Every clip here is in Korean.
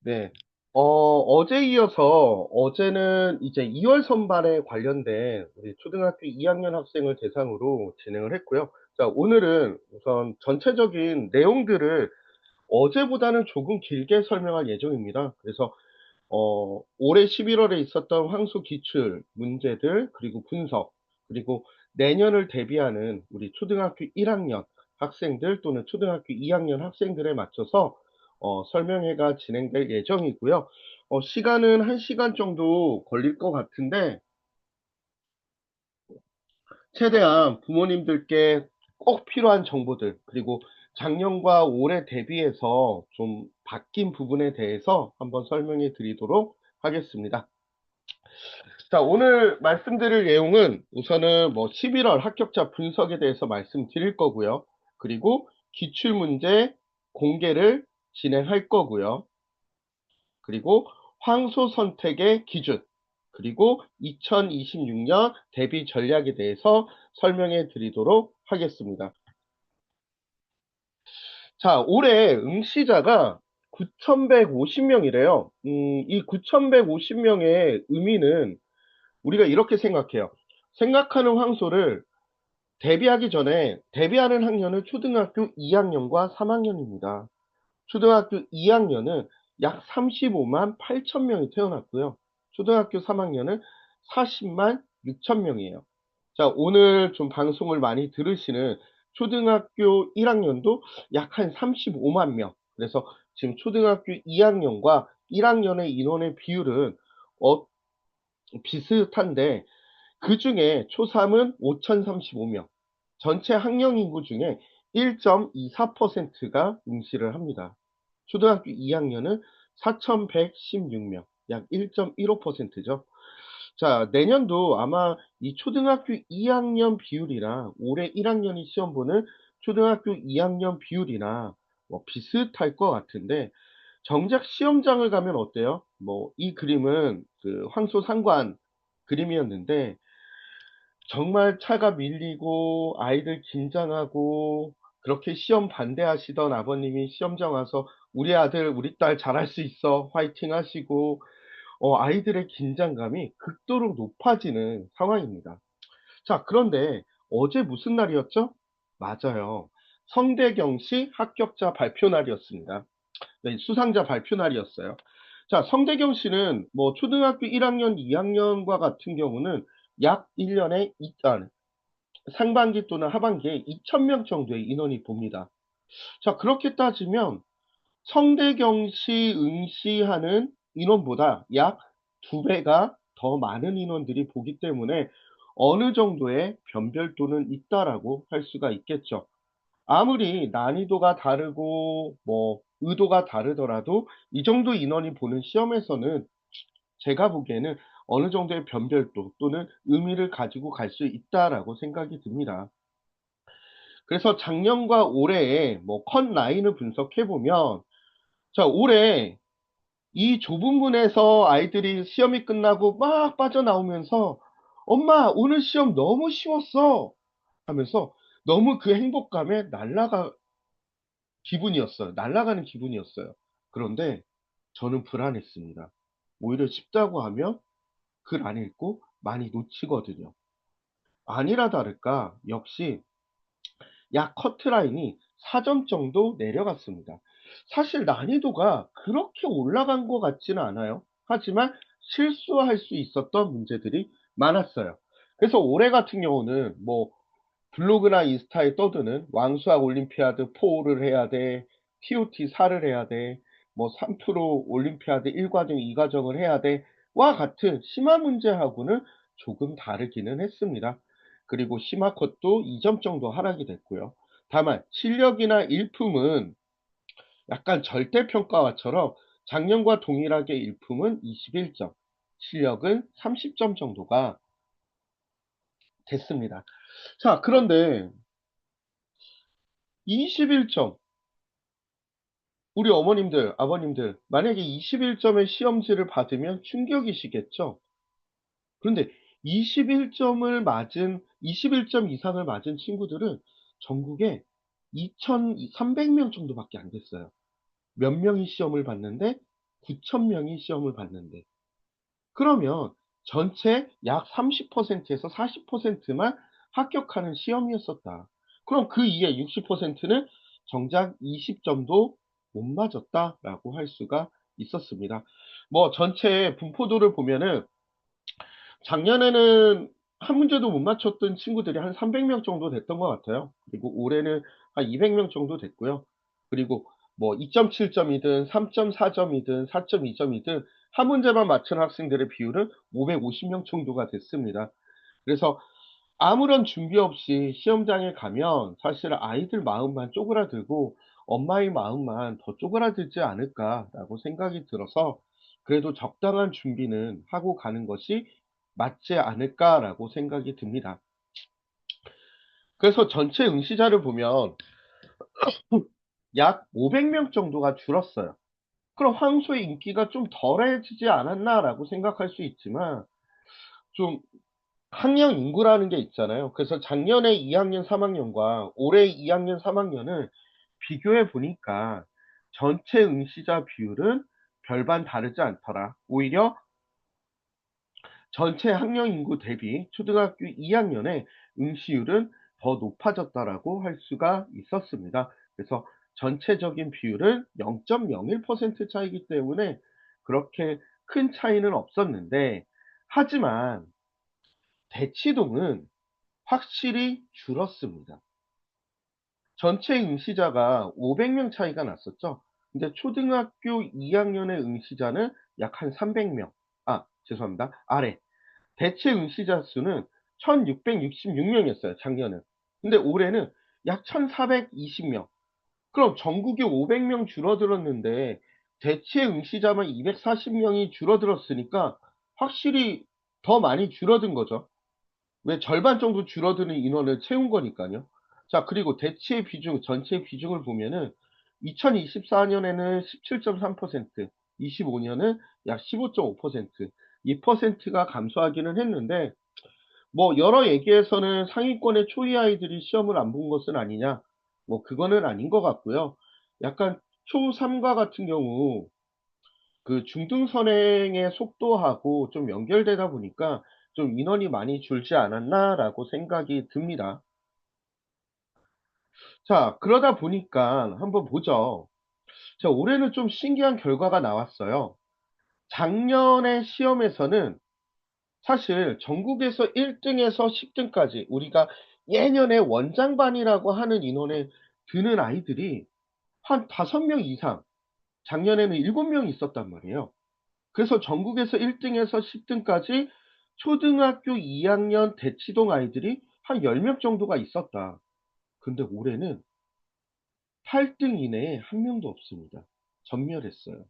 네. 어제 이어서 어제는 이제 2월 선발에 관련된 우리 초등학교 2학년 학생을 대상으로 진행을 했고요. 자, 오늘은 우선 전체적인 내용들을 어제보다는 조금 길게 설명할 예정입니다. 그래서 올해 11월에 있었던 황소 기출 문제들, 그리고 분석, 그리고 내년을 대비하는 우리 초등학교 1학년 학생들 또는 초등학교 2학년 학생들에 맞춰서 설명회가 진행될 예정이고요. 시간은 1시간 정도 걸릴 것 같은데, 최대한 부모님들께 꼭 필요한 정보들, 그리고 작년과 올해 대비해서 좀 바뀐 부분에 대해서 한번 설명해 드리도록 하겠습니다. 자, 오늘 말씀드릴 내용은 우선은 뭐 11월 합격자 분석에 대해서 말씀드릴 거고요. 그리고 기출문제 공개를 진행할 거고요. 그리고 황소 선택의 기준, 그리고 2026년 대비 전략에 대해서 설명해 드리도록 하겠습니다. 자, 올해 응시자가 9,150명이래요. 이 9,150명의 의미는 우리가 이렇게 생각해요. 생각하는 황소를 대비하기 전에 대비하는 학년은 초등학교 2학년과 3학년입니다. 초등학교 2학년은 약 35만 8천 명이 태어났고요. 초등학교 3학년은 40만 6천 명이에요. 자, 오늘 좀 방송을 많이 들으시는 초등학교 1학년도 약 한 35만 명. 그래서 지금 초등학교 2학년과 1학년의 인원의 비율은 어, 비슷한데 그 중에 초3은 5,035명, 전체 학령 인구 중에 1.24%가 응시를 합니다. 초등학교 2학년은 4,116명, 약 1.15%죠. 자, 내년도 아마 이 초등학교 2학년 비율이랑 올해 1학년이 시험 보는 초등학교 2학년 비율이나 뭐 비슷할 것 같은데, 정작 시험장을 가면 어때요? 뭐, 이 그림은 그 황소 상관 그림이었는데, 정말 차가 밀리고 아이들 긴장하고 그렇게 시험 반대하시던 아버님이 시험장 와서 우리 아들, 우리 딸 잘할 수 있어. 화이팅 하시고, 아이들의 긴장감이 극도로 높아지는 상황입니다. 자, 그런데 어제 무슨 날이었죠? 맞아요. 성대경시 합격자 발표 날이었습니다. 네, 수상자 발표 날이었어요. 자, 성대경 씨는 뭐 초등학교 1학년, 2학년과 같은 경우는 약 1년에 상반기 또는 하반기에 2,000명 정도의 인원이 봅니다. 자, 그렇게 따지면 성대경시 응시하는 인원보다 약 2배가 더 많은 인원들이 보기 때문에 어느 정도의 변별도는 있다라고 할 수가 있겠죠. 아무리 난이도가 다르고 뭐 의도가 다르더라도 이 정도 인원이 보는 시험에서는 제가 보기에는 어느 정도의 변별도 또는 의미를 가지고 갈 수 있다라고 생각이 듭니다. 그래서 작년과 올해의 뭐 컷 라인을 분석해 보면, 자, 올해 이 좁은 문에서 아이들이 시험이 끝나고 막 빠져나오면서 엄마 오늘 시험 너무 쉬웠어 하면서 너무 그 행복감에 날아가는 기분이었어요. 그런데 저는 불안했습니다. 오히려 쉽다고 하면 글 안 읽고 많이 놓치거든요. 아니라 다를까 역시 약 커트라인이 4점 정도 내려갔습니다. 사실 난이도가 그렇게 올라간 것 같지는 않아요. 하지만 실수할 수 있었던 문제들이 많았어요. 그래서 올해 같은 경우는 뭐 블로그나 인스타에 떠드는 왕수학 올림피아드 4를 해야 돼, TOT 4를 해야 돼, 뭐 3프로 올림피아드 1과정, 2과정을 해야 돼, 와 같은 심화 문제하고는 조금 다르기는 했습니다. 그리고 심화 컷도 2점 정도 하락이 됐고요. 다만 실력이나 일품은 약간 절대평가와처럼 작년과 동일하게 일품은 21점, 실력은 30점 정도가 됐습니다. 자, 그런데 21점, 우리 어머님들, 아버님들, 만약에 21점의 시험지를 받으면 충격이시겠죠? 그런데 21점 이상을 맞은 친구들은 전국에 2,300명 정도밖에 안 됐어요. 몇 명이 시험을 봤는데 9,000명이 시험을 봤는데, 그러면 전체 약 30%에서 40%만 합격하는 시험이었었다. 그럼 그 이외 60%는 정작 20점도 못 맞았다라고 할 수가 있었습니다. 뭐 전체 분포도를 보면은 작년에는 한 문제도 못 맞췄던 친구들이 한 300명 정도 됐던 것 같아요. 그리고 올해는 한 200명 정도 됐고요. 그리고 뭐 2.7점이든 3.4점이든 4.2점이든 한 문제만 맞춘 학생들의 비율은 550명 정도가 됐습니다. 그래서 아무런 준비 없이 시험장에 가면 사실 아이들 마음만 쪼그라들고 엄마의 마음만 더 쪼그라들지 않을까라고 생각이 들어서 그래도 적당한 준비는 하고 가는 것이 맞지 않을까라고 생각이 듭니다. 그래서 전체 응시자를 보면 약 500명 정도가 줄었어요. 그럼 황소의 인기가 좀 덜해지지 않았나라고 생각할 수 있지만, 좀 학령 인구라는 게 있잖아요. 그래서 작년에 2학년 3학년과 올해 2학년 3학년을 비교해 보니까 전체 응시자 비율은 별반 다르지 않더라. 오히려 전체 학령 인구 대비 초등학교 2학년의 응시율은 더 높아졌다라고 할 수가 있었습니다. 그래서 전체적인 비율은 0.01% 차이기 때문에 그렇게 큰 차이는 없었는데, 하지만 대치동은 확실히 줄었습니다. 전체 응시자가 500명 차이가 났었죠. 근데 초등학교 2학년의 응시자는 약 한 300명. 아, 죄송합니다. 아래. 대체 응시자 수는 1666명이었어요, 작년은. 근데 올해는 약 1420명. 그럼 전국이 500명 줄어들었는데 대체 응시자만 240명이 줄어들었으니까 확실히 더 많이 줄어든 거죠. 왜 절반 정도 줄어드는 인원을 채운 거니까요. 자, 그리고 대치의 비중, 전체 비중을 보면은 2024년에는 17.3%, 25년은 약 15.5%, 2%가 감소하기는 했는데, 뭐 여러 얘기에서는 상위권의 초이 아이들이 시험을 안 본 것은 아니냐, 뭐 그거는 아닌 것 같고요. 약간 초3과 같은 경우 그 중등 선행의 속도하고 좀 연결되다 보니까 좀 인원이 많이 줄지 않았나라고 생각이 듭니다. 자, 그러다 보니까 한번 보죠. 자, 올해는 좀 신기한 결과가 나왔어요. 작년의 시험에서는 사실 전국에서 1등에서 10등까지 우리가 예년에 원장반이라고 하는 인원에 드는 아이들이 한 5명 이상, 작년에는 7명 있었단 말이에요. 그래서 전국에서 1등에서 10등까지 초등학교 2학년 대치동 아이들이 한 10명 정도가 있었다. 근데 올해는 8등 이내에 한 명도 없습니다. 전멸했어요.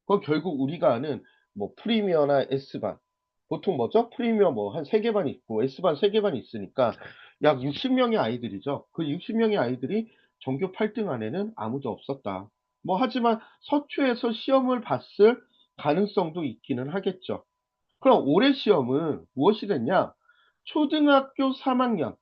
그건 결국 우리가 아는 뭐 프리미어나 S반, 보통 뭐죠? 프리미어 뭐 한 3개 반 있고 S반 3개 반 있으니까 약 60명의 아이들이죠. 그 60명의 아이들이 전교 8등 안에는 아무도 없었다. 뭐 하지만 서초에서 시험을 봤을 가능성도 있기는 하겠죠. 그럼 올해 시험은 무엇이 됐냐? 초등학교 3학년,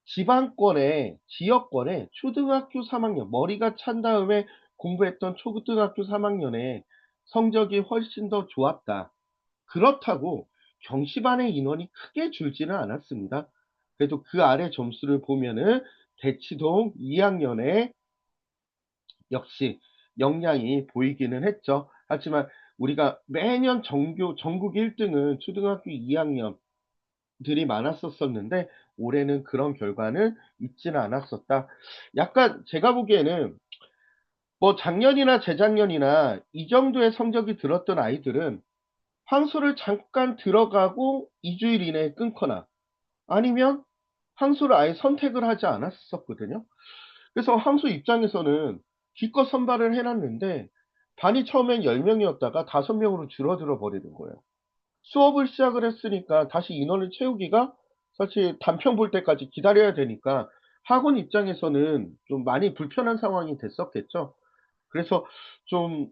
지방권에, 지역권에 초등학교 3학년, 머리가 찬 다음에 공부했던 초등학교 3학년에 성적이 훨씬 더 좋았다. 그렇다고 경시반의 인원이 크게 줄지는 않았습니다. 그래도 그 아래 점수를 보면은 대치동 2학년에 역시 역량이 보이기는 했죠. 하지만 우리가 매년 전국 1등은 초등학교 2학년 들이 많았었었는데 올해는 그런 결과는 있지는 않았었다. 약간 제가 보기에는 뭐 작년이나 재작년이나 이 정도의 성적이 들었던 아이들은 황소를 잠깐 들어가고 2주일 이내에 끊거나 아니면 황소를 아예 선택을 하지 않았었거든요. 그래서 황소 입장에서는 기껏 선발을 해놨는데 반이 처음엔 10명이었다가 5명으로 줄어들어 버리는 거예요. 수업을 시작을 했으니까 다시 인원을 채우기가 사실 단편 볼 때까지 기다려야 되니까 학원 입장에서는 좀 많이 불편한 상황이 됐었겠죠. 그래서 좀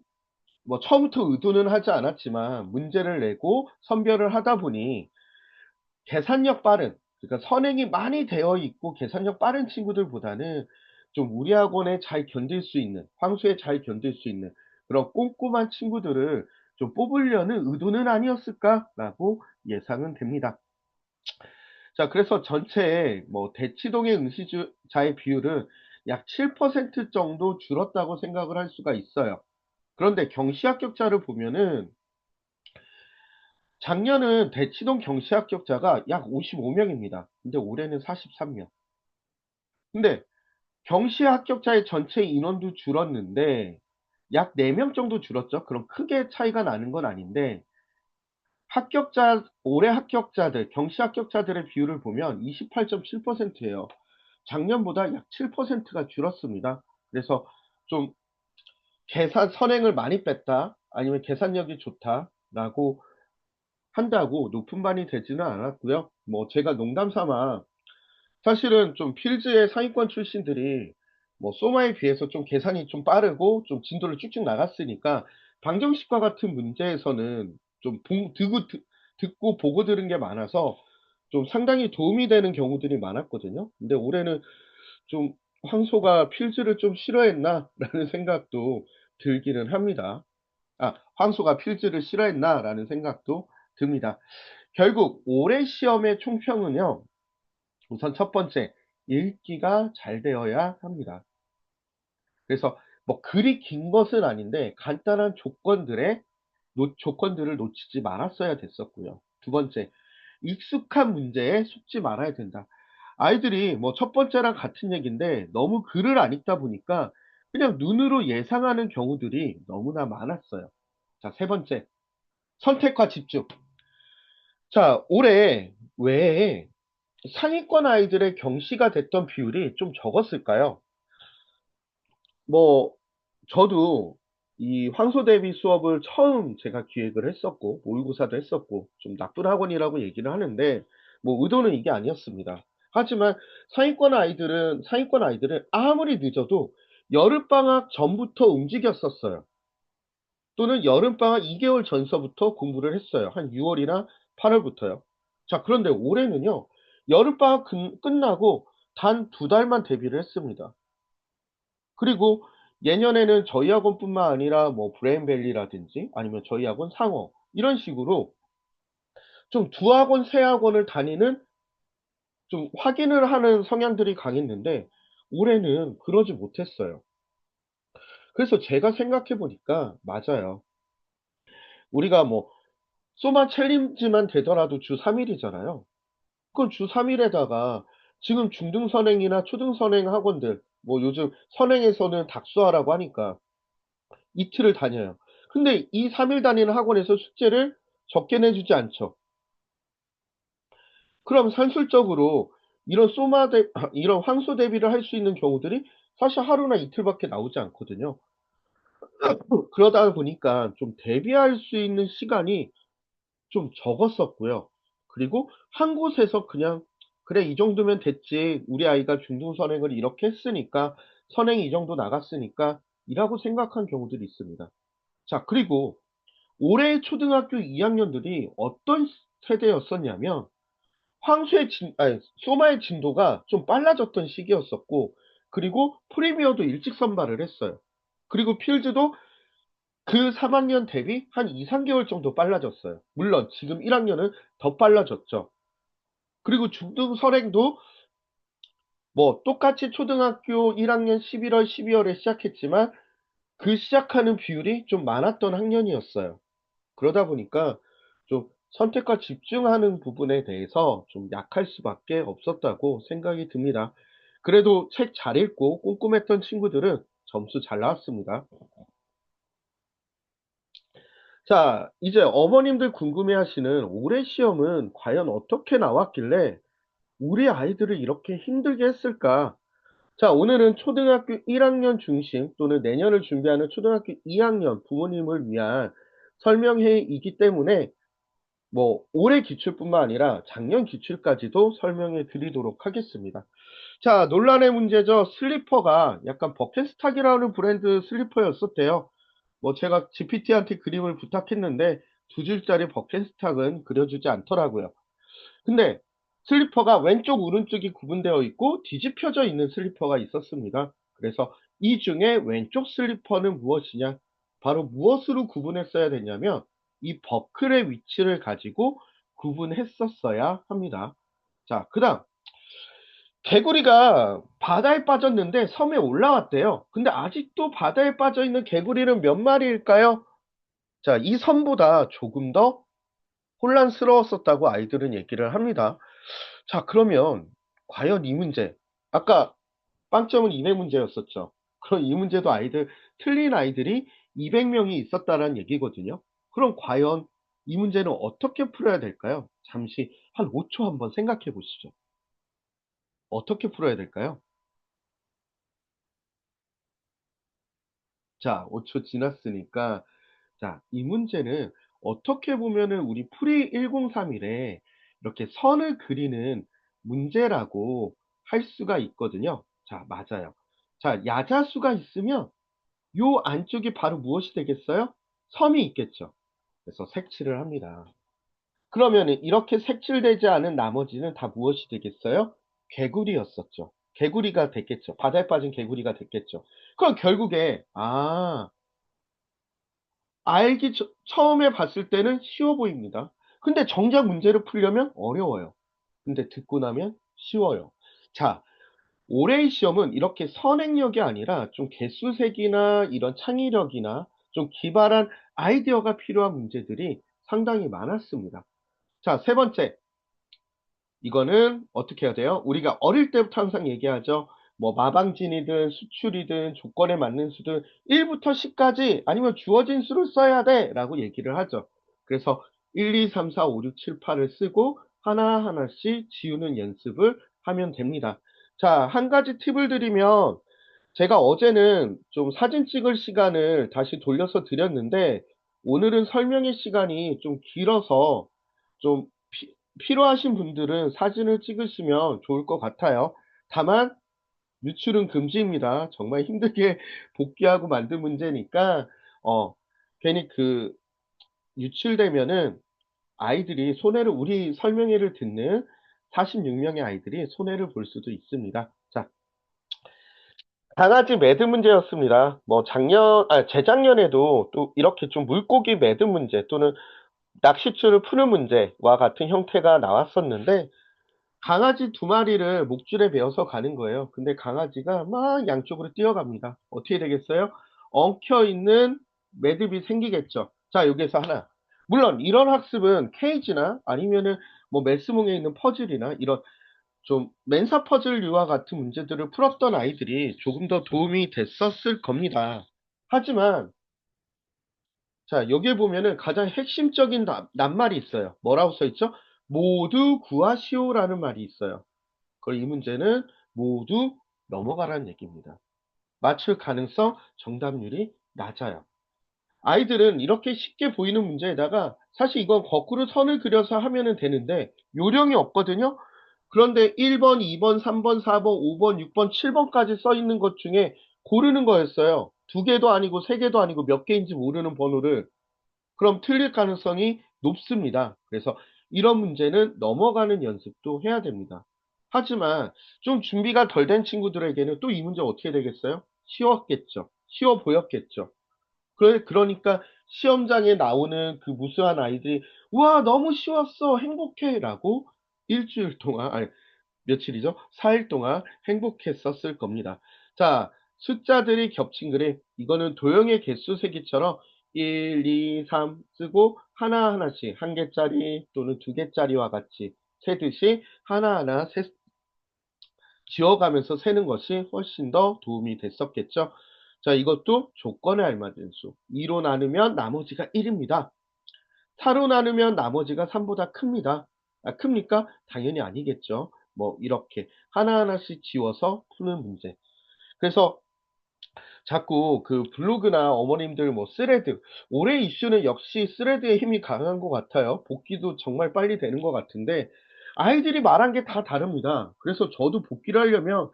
뭐 처음부터 의도는 하지 않았지만 문제를 내고 선별을 하다 보니 계산력 빠른, 그러니까 선행이 많이 되어 있고 계산력 빠른 친구들보다는 좀 우리 학원에 잘 견딜 수 있는, 황소에 잘 견딜 수 있는 그런 꼼꼼한 친구들을 좀 뽑으려는 의도는 아니었을까라고 예상은 됩니다. 자, 그래서 전체 뭐 대치동의 응시자의 비율은 약 7% 정도 줄었다고 생각을 할 수가 있어요. 그런데 경시 합격자를 보면은 작년은 대치동 경시 합격자가 약 55명입니다. 근데 올해는 43명. 근데 경시 합격자의 전체 인원도 줄었는데 약 4명 정도 줄었죠. 그럼 크게 차이가 나는 건 아닌데 올해 합격자들, 경시 합격자들의 비율을 보면 28.7%예요. 작년보다 약 7%가 줄었습니다. 그래서 좀 선행을 많이 뺐다, 아니면 계산력이 좋다라고 한다고 높은 반이 되지는 않았고요. 뭐 제가 농담 삼아 사실은 좀 필즈의 상위권 출신들이 뭐 소마에 비해서 좀 계산이 좀 빠르고 좀 진도를 쭉쭉 나갔으니까 방정식과 같은 문제에서는 좀 듣고 보고 들은 게 많아서 좀 상당히 도움이 되는 경우들이 많았거든요. 근데 올해는 좀 '황소가 필즈를 좀 싫어했나?'라는 생각도 들기는 합니다. '황소가 필즈를 싫어했나?'라는 생각도 듭니다. 결국 올해 시험의 총평은요. 우선 첫 번째, 읽기가 잘 되어야 합니다. 그래서 뭐 글이 긴 것은 아닌데 간단한 조건들을 놓치지 말았어야 됐었고요. 두 번째, 익숙한 문제에 속지 말아야 된다. 아이들이 뭐 첫 번째랑 같은 얘기인데 너무 글을 안 읽다 보니까 그냥 눈으로 예상하는 경우들이 너무나 많았어요. 자, 세 번째, 선택과 집중. 자, 올해 왜 상위권 아이들의 경시가 됐던 비율이 좀 적었을까요? 뭐 저도 이 황소 대비 수업을 처음 제가 기획을 했었고 모의고사도 했었고 좀 나쁜 학원이라고 얘기를 하는데 뭐 의도는 이게 아니었습니다. 하지만 상위권 아이들은 아무리 늦어도 여름방학 전부터 움직였었어요. 또는 여름방학 2개월 전서부터 공부를 했어요. 한 6월이나 8월부터요. 자, 그런데 올해는요. 여름방학 끝나고 단 2달만 대비를 했습니다. 그리고 예년에는 저희 학원뿐만 아니라 뭐 브레인밸리라든지 아니면 저희 학원 상어 이런 식으로 좀 두 학원, 세 학원을 다니는 좀 확인을 하는 성향들이 강했는데 올해는 그러지 못했어요. 그래서 제가 생각해 보니까 맞아요. 우리가 뭐 소마 챌린지만 되더라도 주 3일이잖아요. 그럼 주 3일에다가 지금 중등선행이나 초등선행 학원들 뭐 요즘 선행에서는 dak수화라고 하니까 이틀을 다녀요. 근데 이 3일 다니는 학원에서 숙제를 적게 내주지 않죠. 그럼 산술적으로 이런 이런 황소 대비를 할 수 있는 경우들이 사실 하루나 이틀밖에 나오지 않거든요. 그러다 보니까 좀 대비할 수 있는 시간이 좀 적었었고요. 그리고 한 곳에서 그냥 '그래 이 정도면 됐지. 우리 아이가 중등 선행을 이렇게 했으니까 선행이 이 정도 나갔으니까' 이라고 생각한 경우들이 있습니다. 자, 그리고 올해 초등학교 2학년들이 어떤 세대였었냐면 소마의 진도가 좀 빨라졌던 시기였었고 그리고 프리미어도 일찍 선발을 했어요. 그리고 필즈도 그 3학년 대비 한 2-3개월 정도 빨라졌어요. 물론 지금 1학년은 더 빨라졌죠. 그리고 중등 선행도 뭐 똑같이 초등학교 1학년 11월, 12월에 시작했지만 그 시작하는 비율이 좀 많았던 학년이었어요. 그러다 보니까 좀 선택과 집중하는 부분에 대해서 좀 약할 수밖에 없었다고 생각이 듭니다. 그래도 책 잘 읽고 꼼꼼했던 친구들은 점수 잘 나왔습니다. 자, 이제 어머님들 궁금해하시는 올해 시험은 과연 어떻게 나왔길래 우리 아이들을 이렇게 힘들게 했을까? 자, 오늘은 초등학교 1학년 중심 또는 내년을 준비하는 초등학교 2학년 부모님을 위한 설명회이기 때문에 뭐 올해 기출뿐만 아니라 작년 기출까지도 설명해 드리도록 하겠습니다. 자, 논란의 문제죠. 슬리퍼가 약간 버켓스탁이라는 브랜드 슬리퍼였었대요. 뭐 제가 GPT한테 그림을 부탁했는데 2줄짜리 버켓스탁은 그려주지 않더라고요. 근데 슬리퍼가 왼쪽 오른쪽이 구분되어 있고 뒤집혀져 있는 슬리퍼가 있었습니다. 그래서 이 중에 왼쪽 슬리퍼는 무엇이냐? 바로 무엇으로 구분했어야 되냐면 이 버클의 위치를 가지고 구분했었어야 합니다. 자, 그다음 개구리가 바다에 빠졌는데 섬에 올라왔대요. 근데 아직도 바다에 빠져 있는 개구리는 몇 마리일까요? 자, 이 섬보다 조금 더 혼란스러웠었다고 아이들은 얘기를 합니다. 자, 그러면 과연 이 문제, 아까 빵점은 200 문제였었죠. 그럼 이 문제도 아이들, 틀린 아이들이 200명이 있었다라는 얘기거든요. 그럼 과연 이 문제는 어떻게 풀어야 될까요? 잠시 한 5초 한번 생각해 보시죠. 어떻게 풀어야 될까요? 자, 5초 지났으니까, 자, 이 문제는 어떻게 보면은 우리 풀이 1031에 이렇게 선을 그리는 문제라고 할 수가 있거든요. 자, 맞아요. 자, 야자수가 있으면 요 안쪽이 바로 무엇이 되겠어요? 섬이 있겠죠. 그래서 색칠을 합니다. 그러면은 이렇게 색칠되지 않은 나머지는 다 무엇이 되겠어요? 개구리였었죠. 개구리가 됐겠죠. 바다에 빠진 개구리가 됐겠죠. 그럼 결국에 처음에 봤을 때는 쉬워 보입니다. 근데 정작 문제를 풀려면 어려워요. 근데 듣고 나면 쉬워요. 자, 올해의 시험은 이렇게 선행력이 아니라 좀 개수색이나 이런 창의력이나 좀 기발한 아이디어가 필요한 문제들이 상당히 많았습니다. 자, 세 번째. 이거는 어떻게 해야 돼요? 우리가 어릴 때부터 항상 얘기하죠. 뭐 마방진이든 수출이든 조건에 맞는 수든 1부터 10까지 아니면 주어진 수를 써야 돼 라고 얘기를 하죠. 그래서 1, 2, 3, 4, 5, 6, 7, 8을 쓰고 하나하나씩 지우는 연습을 하면 됩니다. 자, 한 가지 팁을 드리면 제가 어제는 좀 사진 찍을 시간을 다시 돌려서 드렸는데 오늘은 설명의 시간이 좀 길어서 좀 필요하신 분들은 사진을 찍으시면 좋을 것 같아요. 다만 유출은 금지입니다. 정말 힘들게 복귀하고 만든 문제니까 어 괜히 그 유출되면은 아이들이 손해를 우리 설명회를 듣는 46명의 아이들이 손해를 볼 수도 있습니다. 자, 강아지 매듭 문제였습니다. 뭐 재작년에도 또 이렇게 좀 물고기 매듭 문제 또는 낚싯줄을 푸는 문제와 같은 형태가 나왔었는데 강아지 두 마리를 목줄에 매어서 가는 거예요. 근데 강아지가 막 양쪽으로 뛰어갑니다. 어떻게 되겠어요? 엉켜있는 매듭이 생기겠죠. 자, 여기에서 하나. 물론 이런 학습은 케이지나 아니면은 뭐 메스몽에 있는 퍼즐이나 이런 좀 멘사 퍼즐류와 같은 문제들을 풀었던 아이들이 조금 더 도움이 됐었을 겁니다. 하지만 자, 여기에 보면은 가장 핵심적인 낱말이 있어요. 뭐라고 써 있죠? 모두 구하시오라는 말이 있어요. 그럼 이 문제는 모두 넘어가라는 얘기입니다. 맞출 가능성, 정답률이 낮아요. 아이들은 이렇게 쉽게 보이는 문제에다가 사실 이건 거꾸로 선을 그려서 하면은 되는데 요령이 없거든요. 그런데 1번, 2번, 3번, 4번, 5번, 6번, 7번까지 써 있는 것 중에 고르는 거였어요. 두 개도 아니고 세 개도 아니고 몇 개인지 모르는 번호를. 그럼 틀릴 가능성이 높습니다. 그래서 이런 문제는 넘어가는 연습도 해야 됩니다. 하지만 좀 준비가 덜 된 친구들에게는 또 이 문제 어떻게 되겠어요? 쉬웠겠죠. 쉬워 보였겠죠. 그러니까 시험장에 나오는 그 무수한 아이들이 와 너무 쉬웠어 행복해 라고 일주일 동안 아니 며칠이죠? 4일 동안 행복했었을 겁니다. 자, 숫자들이 겹친 그림. 이거는 도형의 개수 세기처럼 1, 2, 3 쓰고 하나하나씩 한 개짜리 또는 두 개짜리와 같이 세듯이 하나하나 지워가면서 세는 것이 훨씬 더 도움이 됐었겠죠. 자, 이것도 조건에 알맞은 수. 2로 나누면 나머지가 1입니다. 4로 나누면 나머지가 3보다 큽니다. 큽니까? 당연히 아니겠죠. 뭐 이렇게 하나하나씩 지워서 푸는 문제. 그래서 자꾸 그 블로그나 어머님들 뭐 스레드 올해 이슈는 역시 스레드의 힘이 강한 것 같아요. 복귀도 정말 빨리 되는 것 같은데 아이들이 말한 게 다 다릅니다. 그래서 저도 복귀를 하려면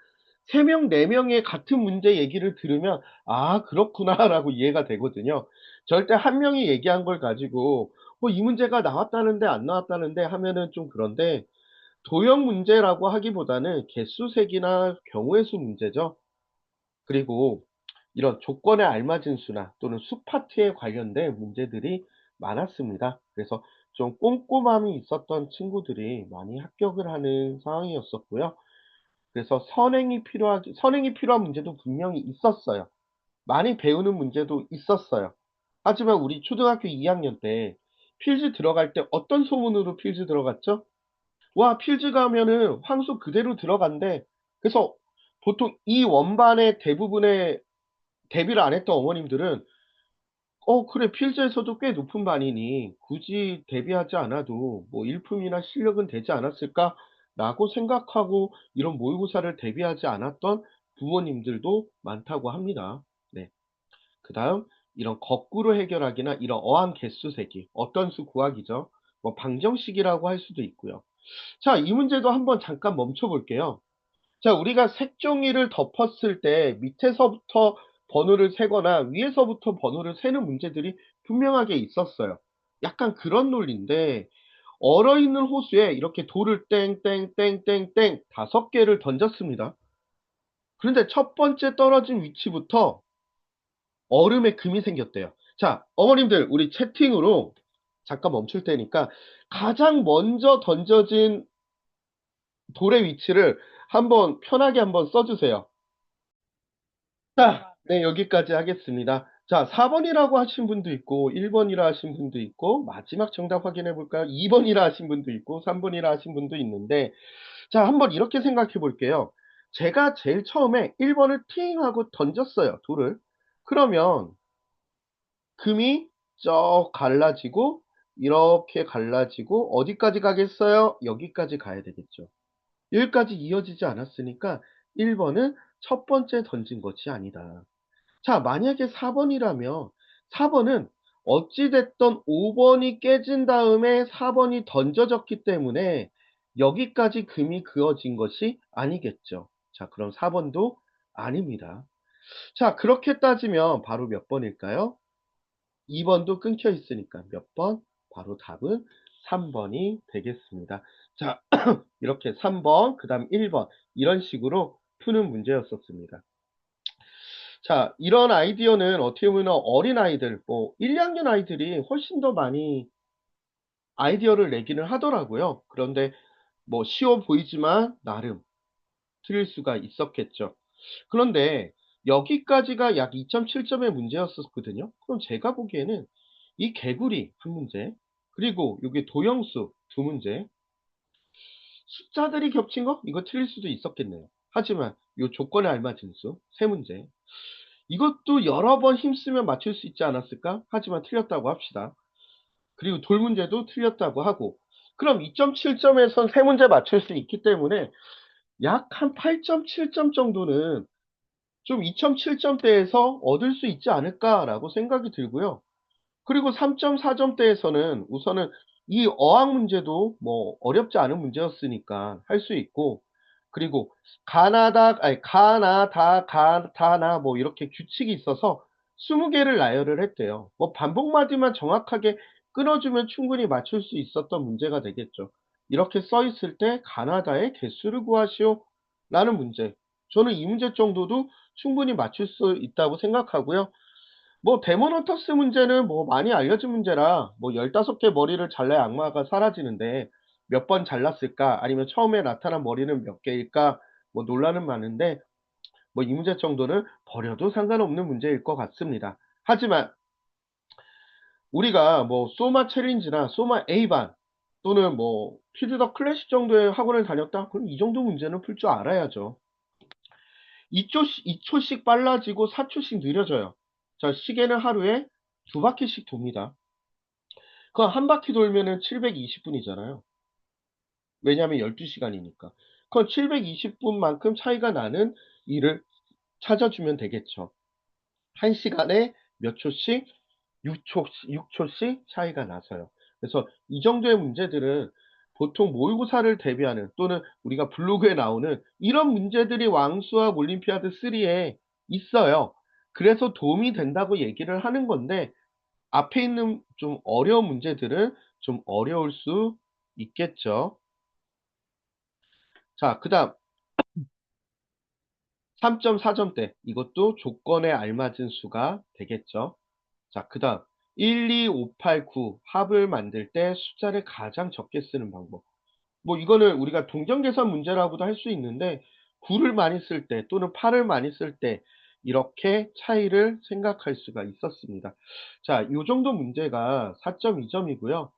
3명, 4명의 같은 문제 얘기를 들으면 아 그렇구나라고 이해가 되거든요. 절대 한 명이 얘기한 걸 가지고 이 문제가 나왔다는데 안 나왔다는데 하면은 좀 그런데 도형 문제라고 하기보다는 개수색이나 경우의 수 문제죠. 그리고 이런 조건에 알맞은 수나 또는 수파트에 관련된 문제들이 많았습니다. 그래서 좀 꼼꼼함이 있었던 친구들이 많이 합격을 하는 상황이었었고요. 그래서 선행이 필요한 문제도 분명히 있었어요. 많이 배우는 문제도 있었어요. 하지만 우리 초등학교 2학년 때 필즈 들어갈 때 어떤 소문으로 필즈 들어갔죠? 와, 필즈 가면은 황소 그대로 들어간대. 그래서 보통 이 원반의 대부분의 대비를 안 했던 어머님들은 그래, 필즈에서도 꽤 높은 반이니 굳이 대비하지 않아도 뭐 일품이나 실력은 되지 않았을까라고 생각하고 이런 모의고사를 대비하지 않았던 부모님들도 많다고 합니다. 네. 그다음 이런 거꾸로 해결하기나 이런 어항 개수 세기, 어떤 수 구하기죠. 뭐 방정식이라고 할 수도 있고요. 자, 이 문제도 한번 잠깐 멈춰 볼게요. 자, 우리가 색종이를 덮었을 때 밑에서부터 번호를 세거나 위에서부터 번호를 세는 문제들이 분명하게 있었어요. 약간 그런 논리인데 얼어있는 호수에 이렇게 돌을 땡땡땡땡땡 5개를 던졌습니다. 그런데 첫 번째 떨어진 위치부터 얼음에 금이 생겼대요. 자, 어머님들 우리 채팅으로 잠깐 멈출 테니까 가장 먼저 던져진 돌의 위치를 한번 편하게 한번 써주세요. 자, 네, 여기까지 하겠습니다. 자, 4번이라고 하신 분도 있고, 1번이라 하신 분도 있고, 마지막 정답 확인해 볼까요? 2번이라 하신 분도 있고, 3번이라 하신 분도 있는데, 자, 한번 이렇게 생각해 볼게요. 제가 제일 처음에 1번을 팅 하고 던졌어요, 돌을. 그러면 금이 쩍 갈라지고, 이렇게 갈라지고, 어디까지 가겠어요? 여기까지 가야 되겠죠. 여기까지 이어지지 않았으니까 1번은 첫 번째 던진 것이 아니다. 자, 만약에 4번이라면 4번은 어찌 됐던 5번이 깨진 다음에 4번이 던져졌기 때문에 여기까지 금이 그어진 것이 아니겠죠. 자, 그럼 4번도 아닙니다. 자, 그렇게 따지면 바로 몇 번일까요? 2번도 끊겨 있으니까 몇 번? 바로 답은 3번이 되겠습니다. 자, 이렇게 3번, 그 다음 1번 이런 식으로 푸는 문제였었습니다. 자, 이런 아이디어는 어떻게 보면 어린아이들, 뭐 1, 2학년 아이들이 훨씬 더 많이 아이디어를 내기는 하더라고요. 그런데 뭐 쉬워 보이지만 나름 틀릴 수가 있었겠죠. 그런데 여기까지가 약 2.7점의 문제였었거든요. 그럼 제가 보기에는 이 개구리 한 문제, 그리고 여기 도형수 두 문제, 숫자들이 겹친 거? 이거 틀릴 수도 있었겠네요. 하지만 이 조건에 알맞은 수 세 문제, 이것도 여러 번 힘쓰면 맞출 수 있지 않았을까? 하지만 틀렸다고 합시다. 그리고 돌 문제도 틀렸다고 하고, 그럼 2.7점에선 세 문제 맞출 수 있기 때문에 약 한 8.7점 정도는 좀 2.7점대에서 얻을 수 있지 않을까라고 생각이 들고요. 그리고 3.4점대에서는 우선은 이 어학 문제도 뭐 어렵지 않은 문제였으니까 할 수 있고, 그리고 가나다, 뭐 이렇게 규칙이 있어서 20개를 나열을 했대요. 뭐 반복마디만 정확하게 끊어주면 충분히 맞출 수 있었던 문제가 되겠죠. 이렇게 써 있을 때 가나다의 개수를 구하시오 라는 문제. 저는 이 문제 정도도 충분히 맞출 수 있다고 생각하고요. 뭐 데모노터스 문제는 뭐 많이 알려진 문제라 뭐 15개 머리를 잘라야 악마가 사라지는데 몇 번 잘랐을까 아니면 처음에 나타난 머리는 몇 개일까 뭐 논란은 많은데 뭐 이 문제 정도는 버려도 상관없는 문제일 것 같습니다. 하지만 우리가 뭐 소마 챌린지나 소마 A반 또는 뭐 피드 더 클래식 정도의 학원을 다녔다? 그럼 이 정도 문제는 풀 줄 알아야죠. 2초씩 빨라지고 4초씩 느려져요. 자, 시계는 하루에 2바퀴씩 돕니다. 그 한 바퀴 돌면은 720분이잖아요. 왜냐하면 12시간이니까. 그럼 720분만큼 차이가 나는 일을 찾아주면 되겠죠. 1시간에 몇 초씩? 6초씩 차이가 나서요. 그래서 이 정도의 문제들은 보통 모의고사를 대비하는 또는 우리가 블로그에 나오는 이런 문제들이 왕수학 올림피아드 3에 있어요. 그래서 도움이 된다고 얘기를 하는 건데 앞에 있는 좀 어려운 문제들은 좀 어려울 수 있겠죠. 자, 그 다음 3.4점대 이것도 조건에 알맞은 수가 되겠죠. 자, 그다음 1, 2, 5, 8, 9 합을 만들 때 숫자를 가장 적게 쓰는 방법. 뭐 이거는 우리가 동전계산 문제라고도 할 수 있는데 9를 많이 쓸 때 또는 8을 많이 쓸 때 이렇게 차이를 생각할 수가 있었습니다. 자, 요 정도 문제가 4.2점이고요.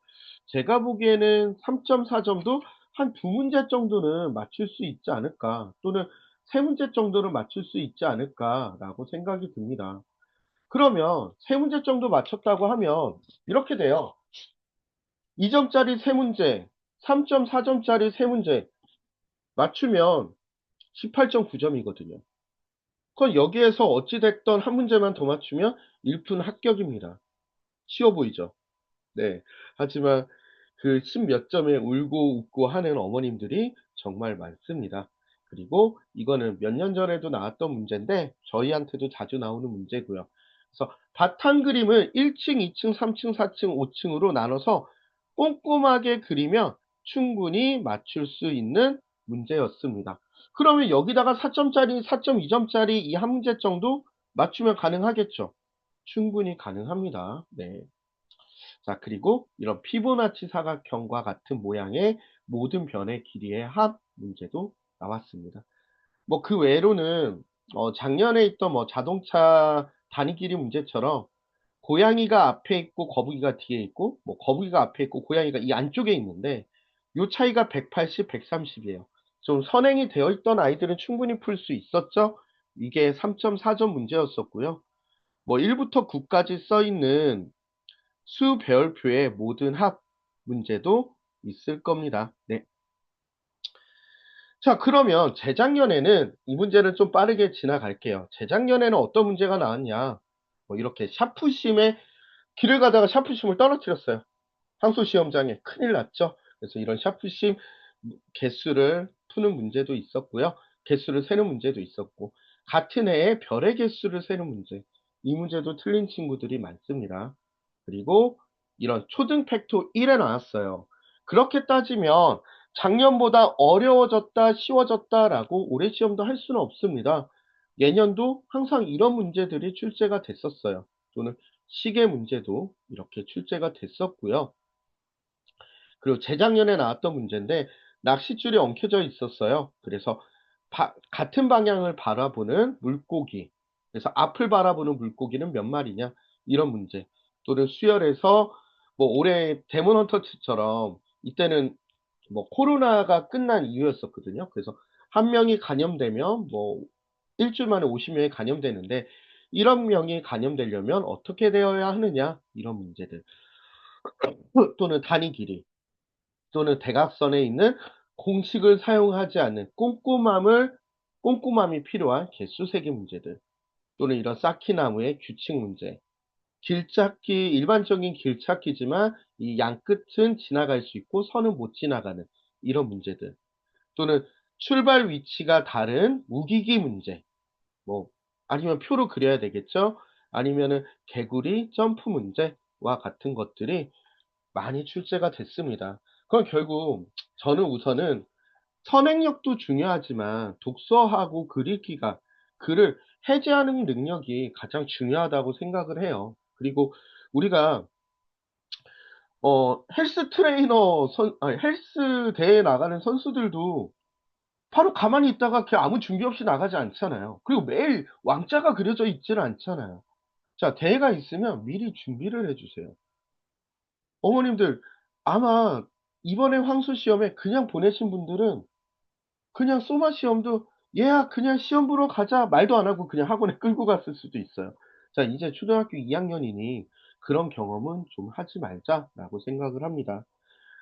제가 보기에는 3.4점도 한 두 문제 정도는 맞출 수 있지 않을까 또는 세 문제 정도는 맞출 수 있지 않을까라고 생각이 듭니다. 그러면 세 문제 정도 맞췄다고 하면 이렇게 돼요. 2점짜리 세 문제, 3.4점짜리 세 문제 맞추면 18.9점이거든요. 그건 여기에서 어찌 됐든 한 문제만 더 맞추면 1분 합격입니다. 쉬워 보이죠? 네. 하지만 그 십 몇 점에 울고 웃고 하는 어머님들이 정말 많습니다. 그리고 이거는 몇 년 전에도 나왔던 문제인데 저희한테도 자주 나오는 문제고요. 그래서 바탕 그림을 1층, 2층, 3층, 4층, 5층으로 나눠서 꼼꼼하게 그리면 충분히 맞출 수 있는 문제였습니다. 그러면 여기다가 4점짜리, 4.2점짜리 이 한 문제 정도 맞추면 가능하겠죠? 충분히 가능합니다. 네. 자, 그리고 이런 피보나치 사각형과 같은 모양의 모든 변의 길이의 합 문제도 나왔습니다. 뭐 그 외로는 작년에 있던 뭐 자동차 단위 길이 문제처럼 고양이가 앞에 있고 거북이가 뒤에 있고 뭐 거북이가 앞에 있고 고양이가 이 안쪽에 있는데 요 차이가 180, 130이에요. 좀 선행이 되어 있던 아이들은 충분히 풀 수 있었죠. 이게 3.4점 문제였었고요. 뭐 1부터 9까지 써 있는 수배열표의 모든 합 문제도 있을 겁니다. 네. 자, 그러면 재작년에는 이 문제는 좀 빠르게 지나갈게요. 재작년에는 어떤 문제가 나왔냐? 뭐 이렇게 샤프심에 길을 가다가 샤프심을 떨어뜨렸어요. 항소 시험장에 큰일 났죠. 그래서 이런 샤프심 개수를 푸는 문제도 있었고요. 개수를 세는 문제도 있었고 같은 해에 별의 개수를 세는 문제. 이 문제도 틀린 친구들이 많습니다. 그리고 이런 초등 팩토 1에 나왔어요. 그렇게 따지면 작년보다 어려워졌다, 쉬워졌다라고 올해 시험도 할 수는 없습니다. 예년도 항상 이런 문제들이 출제가 됐었어요. 또는 시계 문제도 이렇게 출제가 됐었고요. 그리고 재작년에 나왔던 문제인데 낚싯줄이 엉켜져 있었어요. 그래서 같은 방향을 바라보는 물고기. 그래서 앞을 바라보는 물고기는 몇 마리냐? 이런 문제. 또는 수열에서 뭐 올해 데몬 헌터츠처럼 이때는 뭐 코로나가 끝난 이후였었거든요. 그래서 한 명이 감염되면 뭐 일주일 만에 50명이 감염되는데 이런 명이 감염되려면 어떻게 되어야 하느냐? 이런 문제들. 또는 단위 길이. 또는 대각선에 있는 공식을 사용하지 않는 꼼꼼함이 필요한 개수 세기 문제들 또는 이런 쌓기나무의 규칙 문제 길찾기 일반적인 길찾기지만 이 양끝은 지나갈 수 있고 선은 못 지나가는 이런 문제들 또는 출발 위치가 다른 우기기 문제 뭐 아니면 표로 그려야 되겠죠 아니면은 개구리 점프 문제와 같은 것들이 많이 출제가 됐습니다. 그럼 결국 저는 우선은 선행력도 중요하지만 독서하고 글 읽기가 글을 해제하는 능력이 가장 중요하다고 생각을 해요. 그리고 우리가 헬스 트레이너 아니 헬스 대회에 나가는 선수들도 바로 가만히 있다가 그냥 아무 준비 없이 나가지 않잖아요. 그리고 매일 왕자가 그려져 있지는 않잖아요. 자, 대회가 있으면 미리 준비를 해 주세요. 어머님들 아마 이번에 황소 시험에 그냥 보내신 분들은 그냥 소마 시험도 "얘야 그냥 시험 보러 가자." 말도 안 하고 그냥 학원에 끌고 갔을 수도 있어요. 자 이제 초등학교 2학년이니 '그런 경험은 좀 하지 말자.'라고 생각을 합니다.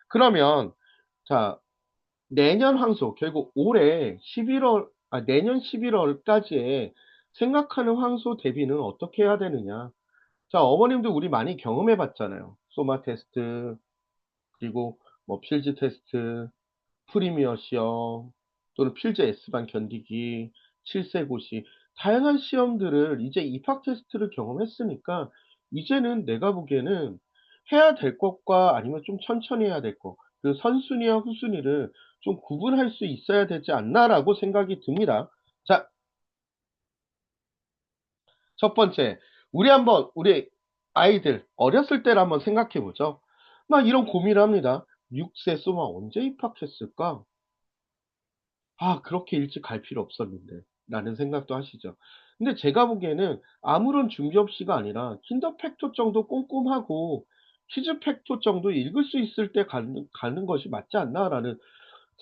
그러면 자 내년 황소 결국 올해 11월 내년 11월까지의 생각하는 황소 대비는 어떻게 해야 되느냐. 자 어머님도 우리 많이 경험해 봤잖아요. 소마 테스트 그리고 뭐 필지 테스트 프리미어 시험 또는 필즈 S반 견디기, 칠세고시 다양한 시험들을 이제 입학 테스트를 경험했으니까 이제는 내가 보기에는 해야 될 것과 아니면 좀 천천히 해야 될 것, 그 선순위와 후순위를 좀 구분할 수 있어야 되지 않나라고 생각이 듭니다. 자, 첫 번째, 우리 아이들 어렸을 때를 한번 생각해 보죠. 막 이런 고민을 합니다. 6세 소마 언제 입학했을까? 아, 그렇게 일찍 갈 필요 없었는데. 라는 생각도 하시죠. 근데 제가 보기에는 아무런 준비 없이가 아니라 킨더 팩토 정도 꼼꼼하고 키즈 팩토 정도 읽을 수 있을 때 가는 것이 맞지 않나라는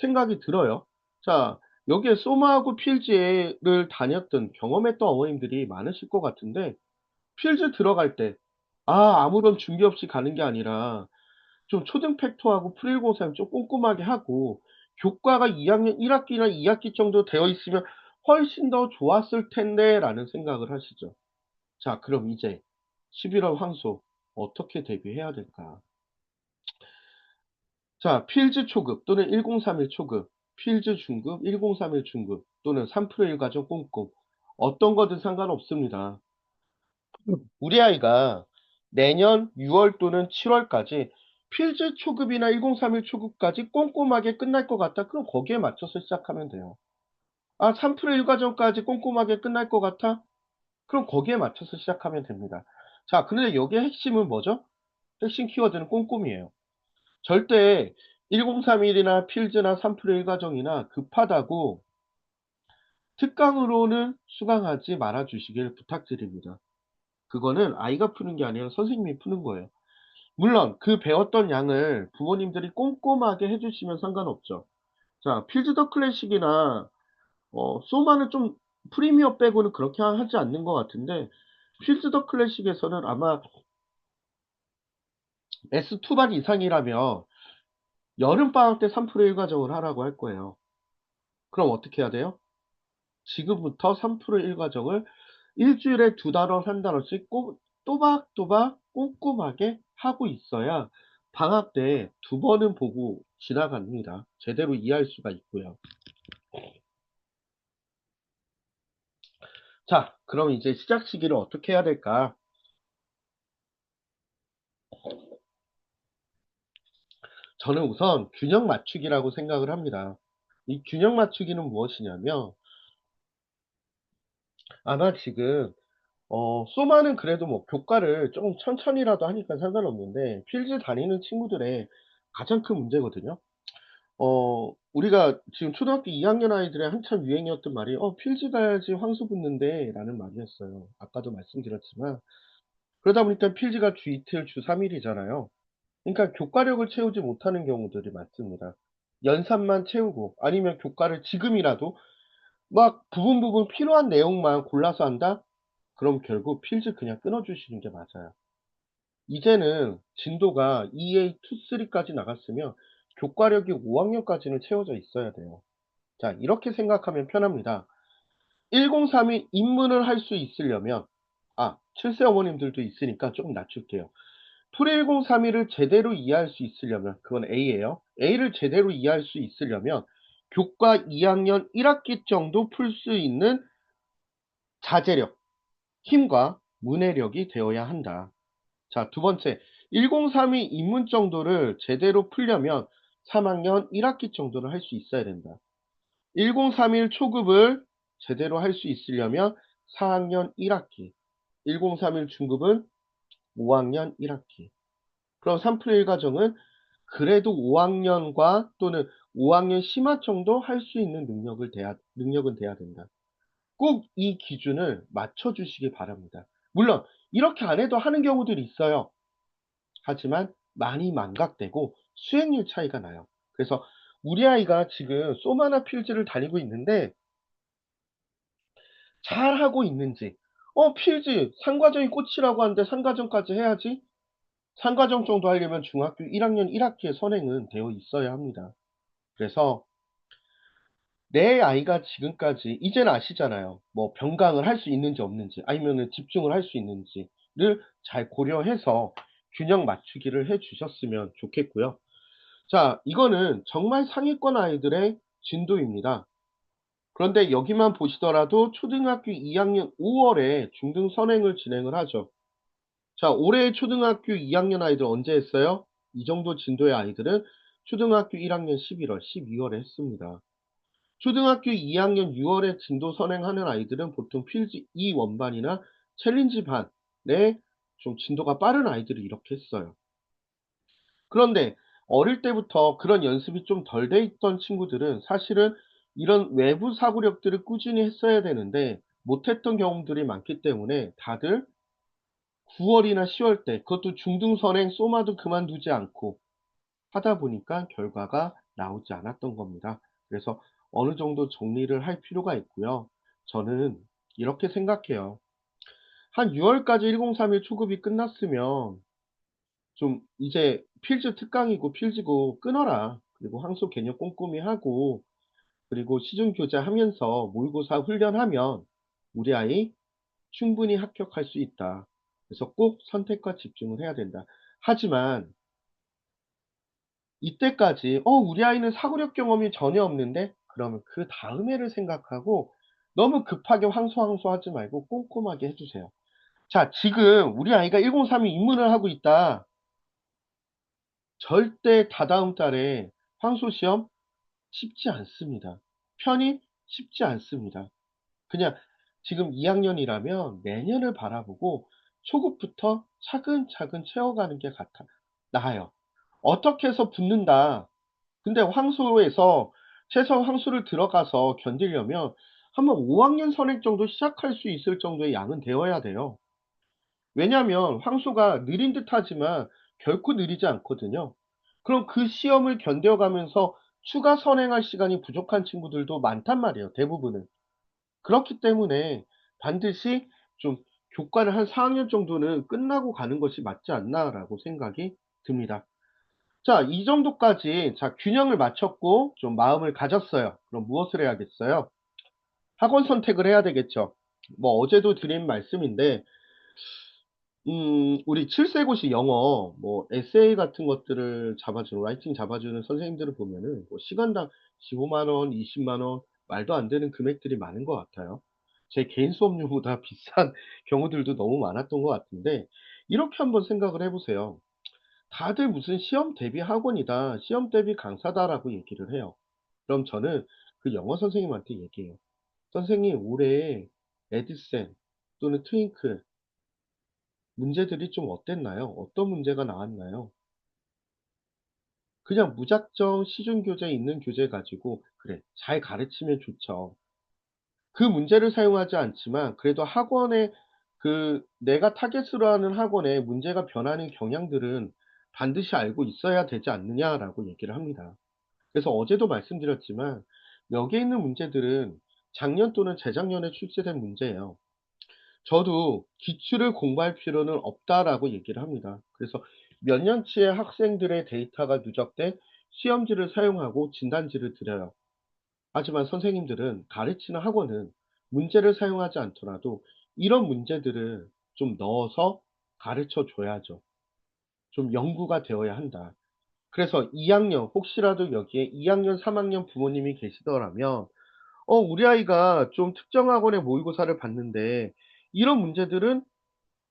생각이 들어요. 자, 여기에 소마하고 필즈를 다녔던 경험했던 어머님들이 많으실 것 같은데 필즈 들어갈 때 아무런 준비 없이 가는 게 아니라 좀 초등 팩토하고 프리고사를 좀 꼼꼼하게 하고 교과가 2학년 1학기나 2학기 정도 되어 있으면 훨씬 더 좋았을 텐데라는 생각을 하시죠. 자, 그럼 이제 11월 황소 어떻게 대비해야 될까? 자, 필즈 초급 또는 1031 초급, 필즈 중급, 1031 중급 또는 3프로 1 과정 꼼꼼 어떤 거든 상관없습니다. 우리 아이가 내년 6월 또는 7월까지 필즈 초급이나 1031 초급까지 꼼꼼하게 끝날 것 같다. 그럼 거기에 맞춰서 시작하면 돼요. 3프로 1 과정까지 꼼꼼하게 끝날 것 같아? 그럼 거기에 맞춰서 시작하면 됩니다. 자, 그런데 여기에 핵심은 뭐죠? 핵심 키워드는 꼼꼼이에요. 절대 1031이나 필즈나 3프로 1 과정이나 급하다고 특강으로는 수강하지 말아 주시길 부탁드립니다. 그거는 아이가 푸는 게 아니라 선생님이 푸는 거예요. 물론 그 배웠던 양을 부모님들이 꼼꼼하게 해주시면 상관없죠. 자, 필드 더 클래식이나 소마는 좀 프리미어 빼고는 그렇게 하지 않는 것 같은데 필드 더 클래식에서는 아마 S2반 이상이라면 여름방학 때 3프로 1 과정을 하라고 할 거예요. 그럼 어떻게 해야 돼요? 지금부터 3프로 1 과정을 일주일에 2단원, 3단원씩 꼭 또박또박 꼼꼼하게 하고 있어야 방학 때 2번은 보고 지나갑니다. 제대로 이해할 수가 있고요. 자, 그럼 이제 시작 시기를 어떻게 해야 될까? 저는 우선 균형 맞추기라고 생각을 합니다. 이 균형 맞추기는 무엇이냐면 아마 지금 소마는 그래도 뭐 교과를 조금 천천히라도 하니까 상관없는데 필즈 다니는 친구들의 가장 큰 문제거든요. 우리가 지금 초등학교 2학년 아이들의 한참 유행이었던 말이 필즈 가야지 황소 붙는데 라는 말이었어요. 아까도 말씀드렸지만 그러다 보니까 필즈가 주 이틀, 주 3일이잖아요. 그러니까 교과력을 채우지 못하는 경우들이 많습니다. 연산만 채우고 아니면 교과를 지금이라도 막 부분 부분 필요한 내용만 골라서 한다? 그럼 결국 필즈 그냥 끊어주시는 게 맞아요. 이제는 진도가 EA2, 3까지 나갔으면 교과력이 5학년까지는 채워져 있어야 돼요. 자, 이렇게 생각하면 편합니다. 1032 입문을 할 수 있으려면 7세 어머님들도 있으니까 조금 낮출게요. 풀 1032를 제대로 이해할 수 있으려면 그건 A예요. A를 제대로 이해할 수 있으려면 교과 2학년 1학기 정도 풀 수 있는 자제력, 힘과 문해력이 되어야 한다. 자, 두 번째, 1032 입문 정도를 제대로 풀려면 3학년 1학기 정도를 할 수 있어야 된다. 1031 초급을 제대로 할 수 있으려면 4학년 1학기, 1031 중급은 5학년 1학기. 그럼 3프로 1 과정은 그래도 5학년과 또는 5학년 심화 정도 할 수 있는 능력은 돼야 된다. 꼭 이 기준을 맞춰주시기 바랍니다. 물론 이렇게 안 해도 하는 경우들이 있어요. 하지만 많이 망각되고 수행률 차이가 나요. 그래서 우리 아이가 지금 소마나 필즈를 다니고 있는데 잘하고 있는지 필즈 3과정이 꽃이라고 하는데 3과정까지 해야지 3과정 정도 하려면 중학교 1학년 1학기에 선행은 되어 있어야 합니다. 그래서 내 아이가 지금까지 이제는 아시잖아요. 뭐 변강을 할 수 있는지 없는지 아니면은 집중을 할 수 있는지를 잘 고려해서 균형 맞추기를 해 주셨으면 좋겠고요. 자, 이거는 정말 상위권 아이들의 진도입니다. 그런데 여기만 보시더라도 초등학교 2학년 5월에 중등 선행을 진행을 하죠. 자, 올해 초등학교 2학년 아이들 언제 했어요? 이 정도 진도의 아이들은 초등학교 1학년 11월, 12월에 했습니다. 초등학교 2학년 6월에 진도 선행하는 아이들은 보통 필즈 2 원반이나 챌린지 반에 좀 진도가 빠른 아이들이 이렇게 했어요. 그런데 어릴 때부터 그런 연습이 좀 덜 돼 있던 친구들은 사실은 이런 외부 사고력들을 꾸준히 했어야 되는데 못했던 경험들이 많기 때문에 다들 9 월이나 10월 때 그것도 중등선행 쏘마도 그만두지 않고 하다 보니까 결과가 나오지 않았던 겁니다. 그래서 어느 정도 정리를 할 필요가 있고요. 저는 이렇게 생각해요. 한 6 월까지 1031 초급이 끝났으면 좀 이제 필즈 특강이고 필즈고 끊어라. 그리고 항소 개념 꼼꼼히 하고 그리고 시중 교재하면서 모의고사 훈련하면 우리 아이 충분히 합격할 수 있다. 그래서 꼭 선택과 집중을 해야 된다. 하지만 이때까지 우리 아이는 사고력 경험이 전혀 없는데 그러면 그다음 해를 생각하고 너무 급하게 황소하지 말고 꼼꼼하게 해 주세요. 자, 지금 우리 아이가 1032 입문을 하고 있다. 절대 다다음 달에 황소 시험 쉽지 않습니다. 편입 쉽지 않습니다. 그냥 지금 2 학년이라면 내년을 바라보고 초급부터 차근차근 채워가는 게 나아요. 어떻게 해서 붙는다. 근데 황소에서 최소 황소를 들어가서 견디려면 한번 5 학년 선행 정도 시작할 수 있을 정도의 양은 되어야 돼요. 왜냐하면 황소가 느린 듯하지만 결코 느리지 않거든요. 그럼 그 시험을 견뎌가면서 추가 선행할 시간이 부족한 친구들도 많단 말이에요, 대부분은. 그렇기 때문에 반드시 좀 교과를 한 4 학년 정도는 끝나고 가는 것이 맞지 않나라고 생각이 듭니다. 자, 이 정도까지 균형을 맞췄고 좀 마음을 가졌어요. 그럼 무엇을 해야겠어요? 학원 선택을 해야 되겠죠. 뭐 어제도 드린 말씀인데 우리 7 세고시 영어 뭐 에세이 같은 것들을 잡아주는 라이팅 잡아주는 선생님들을 보면은 뭐 시간당 15만 원, 20만 원 말도 안 되는 금액들이 많은 것 같아요. 제 개인 수업료보다 비싼 경우들도 너무 많았던 것 같은데 이렇게 한번 생각을 해 보세요. 다들 무슨 시험 대비 학원이다, 시험 대비 강사다라고 얘기를 해요. 그럼 저는 그 영어 선생님한테 얘기해요. 선생님, 올해 에드센 또는 트윙클 문제들이 좀 어땠나요? 어떤 문제가 나왔나요? 그냥 무작정 시중 교재 있는 교재 가지고 그래, 잘 가르치면 좋죠. 그 문제를 사용하지 않지만 그래도 학원에 내가 타겟으로 하는 학원에 문제가 변하는 경향들은 반드시 알고 있어야 되지 않느냐라고 얘기를 합니다. 그래서 어제도 말씀드렸지만 여기에 있는 문제들은 작년 또는 재작년에 출제된 문제예요. 저도 기출을 공부할 필요는 없다라고 얘기를 합니다. 그래서 몇 년치의 학생들의 데이터가 누적된 시험지를 사용하고 진단지를 드려요. 하지만 선생님들은 가르치는 학원은 문제를 사용하지 않더라도 이런 문제들을 좀 넣어서 가르쳐 줘야죠. 좀 연구가 되어야 한다. 그래서 2학년, 혹시라도 여기에 2학년, 3학년 부모님이 계시더라면 우리 아이가 좀 특정 학원에 모의고사를 봤는데 이런 문제들은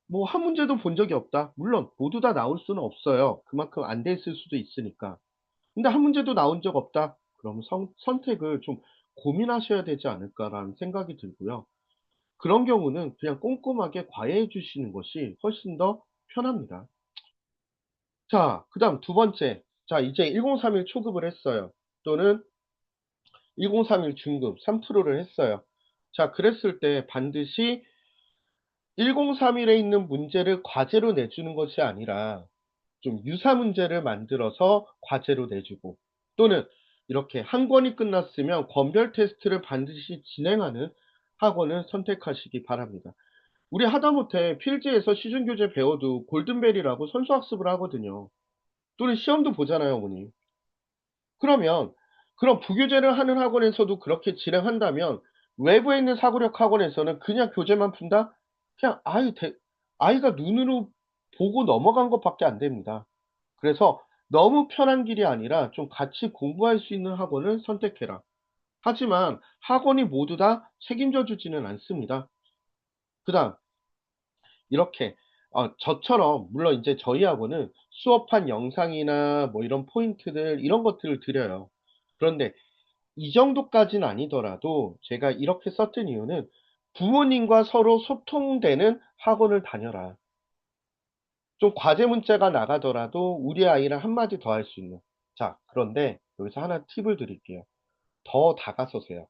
뭐 한 문제도 본 적이 없다. 물론 모두 다 나올 수는 없어요. 그만큼 안 돼 있을 수도 있으니까. 근데 한 문제도 나온 적 없다. 그럼 선택을 좀 고민하셔야 되지 않을까라는 생각이 들고요. 그런 경우는 그냥 꼼꼼하게 과외해 주시는 것이 훨씬 더 편합니다. 자, 그다음 두 번째. 자, 이제 1031 초급을 했어요. 또는 1031 중급 3%를 했어요. 자, 그랬을 때 반드시 1031에 있는 문제를 과제로 내주는 것이 아니라 좀 유사 문제를 만들어서 과제로 내주고 또는 이렇게 한 권이 끝났으면 권별 테스트를 반드시 진행하는 학원을 선택하시기 바랍니다. 우리 하다못해 필지에서 시중교재 배워도 골든벨이라고 선수학습을 하거든요. 또는 시험도 보잖아요, 어머니. 그러면 그런 부교재를 하는 학원에서도 그렇게 진행한다면 외부에 있는 사고력 학원에서는 그냥 교재만 푼다? 그냥 아이가 눈으로 보고 넘어간 것밖에 안 됩니다. 그래서 너무 편한 길이 아니라 좀 같이 공부할 수 있는 학원을 선택해라. 하지만 학원이 모두 다 책임져 주지는 않습니다. 그다음 이렇게 저처럼 물론 이제 저희 학원은 수업한 영상이나 뭐 이런 포인트들 이런 것들을 드려요. 그런데 이 정도까지는 아니더라도 제가 이렇게 썼던 이유는 부모님과 서로 소통되는 학원을 다녀라. 좀 과제 문자가 나가더라도 우리 아이랑 한마디 더 할 수 있는. 자, 그런데 여기서 하나 팁을 드릴게요. 더 다가서세요.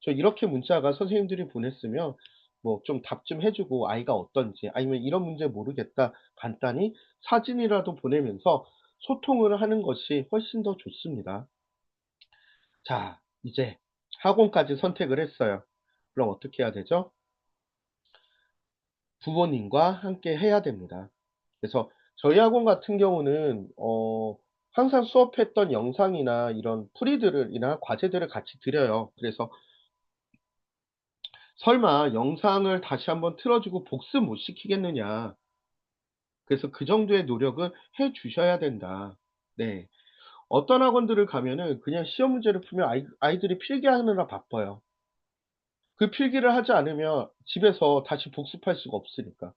저 이렇게 문자가 선생님들이 보냈으면 뭐 좀 답 좀 해 주고 아이가 어떤지 아니면 "이런 문제 모르겠다." 간단히 사진이라도 보내면서 소통을 하는 것이 훨씬 더 좋습니다. 자, 이제 학원까지 선택을 했어요. 그럼 어떻게 해야 되죠? 부모님과 함께 해야 됩니다. 그래서 저희 학원 같은 경우는 항상 수업했던 영상이나 이런 풀이들을 이나 과제들을 같이 드려요. 그래서 설마 영상을 다시 한번 틀어 주고 복습 못 시키겠느냐. 그래서 그 정도의 노력은 해 주셔야 된다. 네. 어떤 학원들을 가면은 그냥 시험 문제를 풀면 아이들이 필기하느라 바빠요. 그 필기를 하지 않으면 집에서 다시 복습할 수가 없으니까.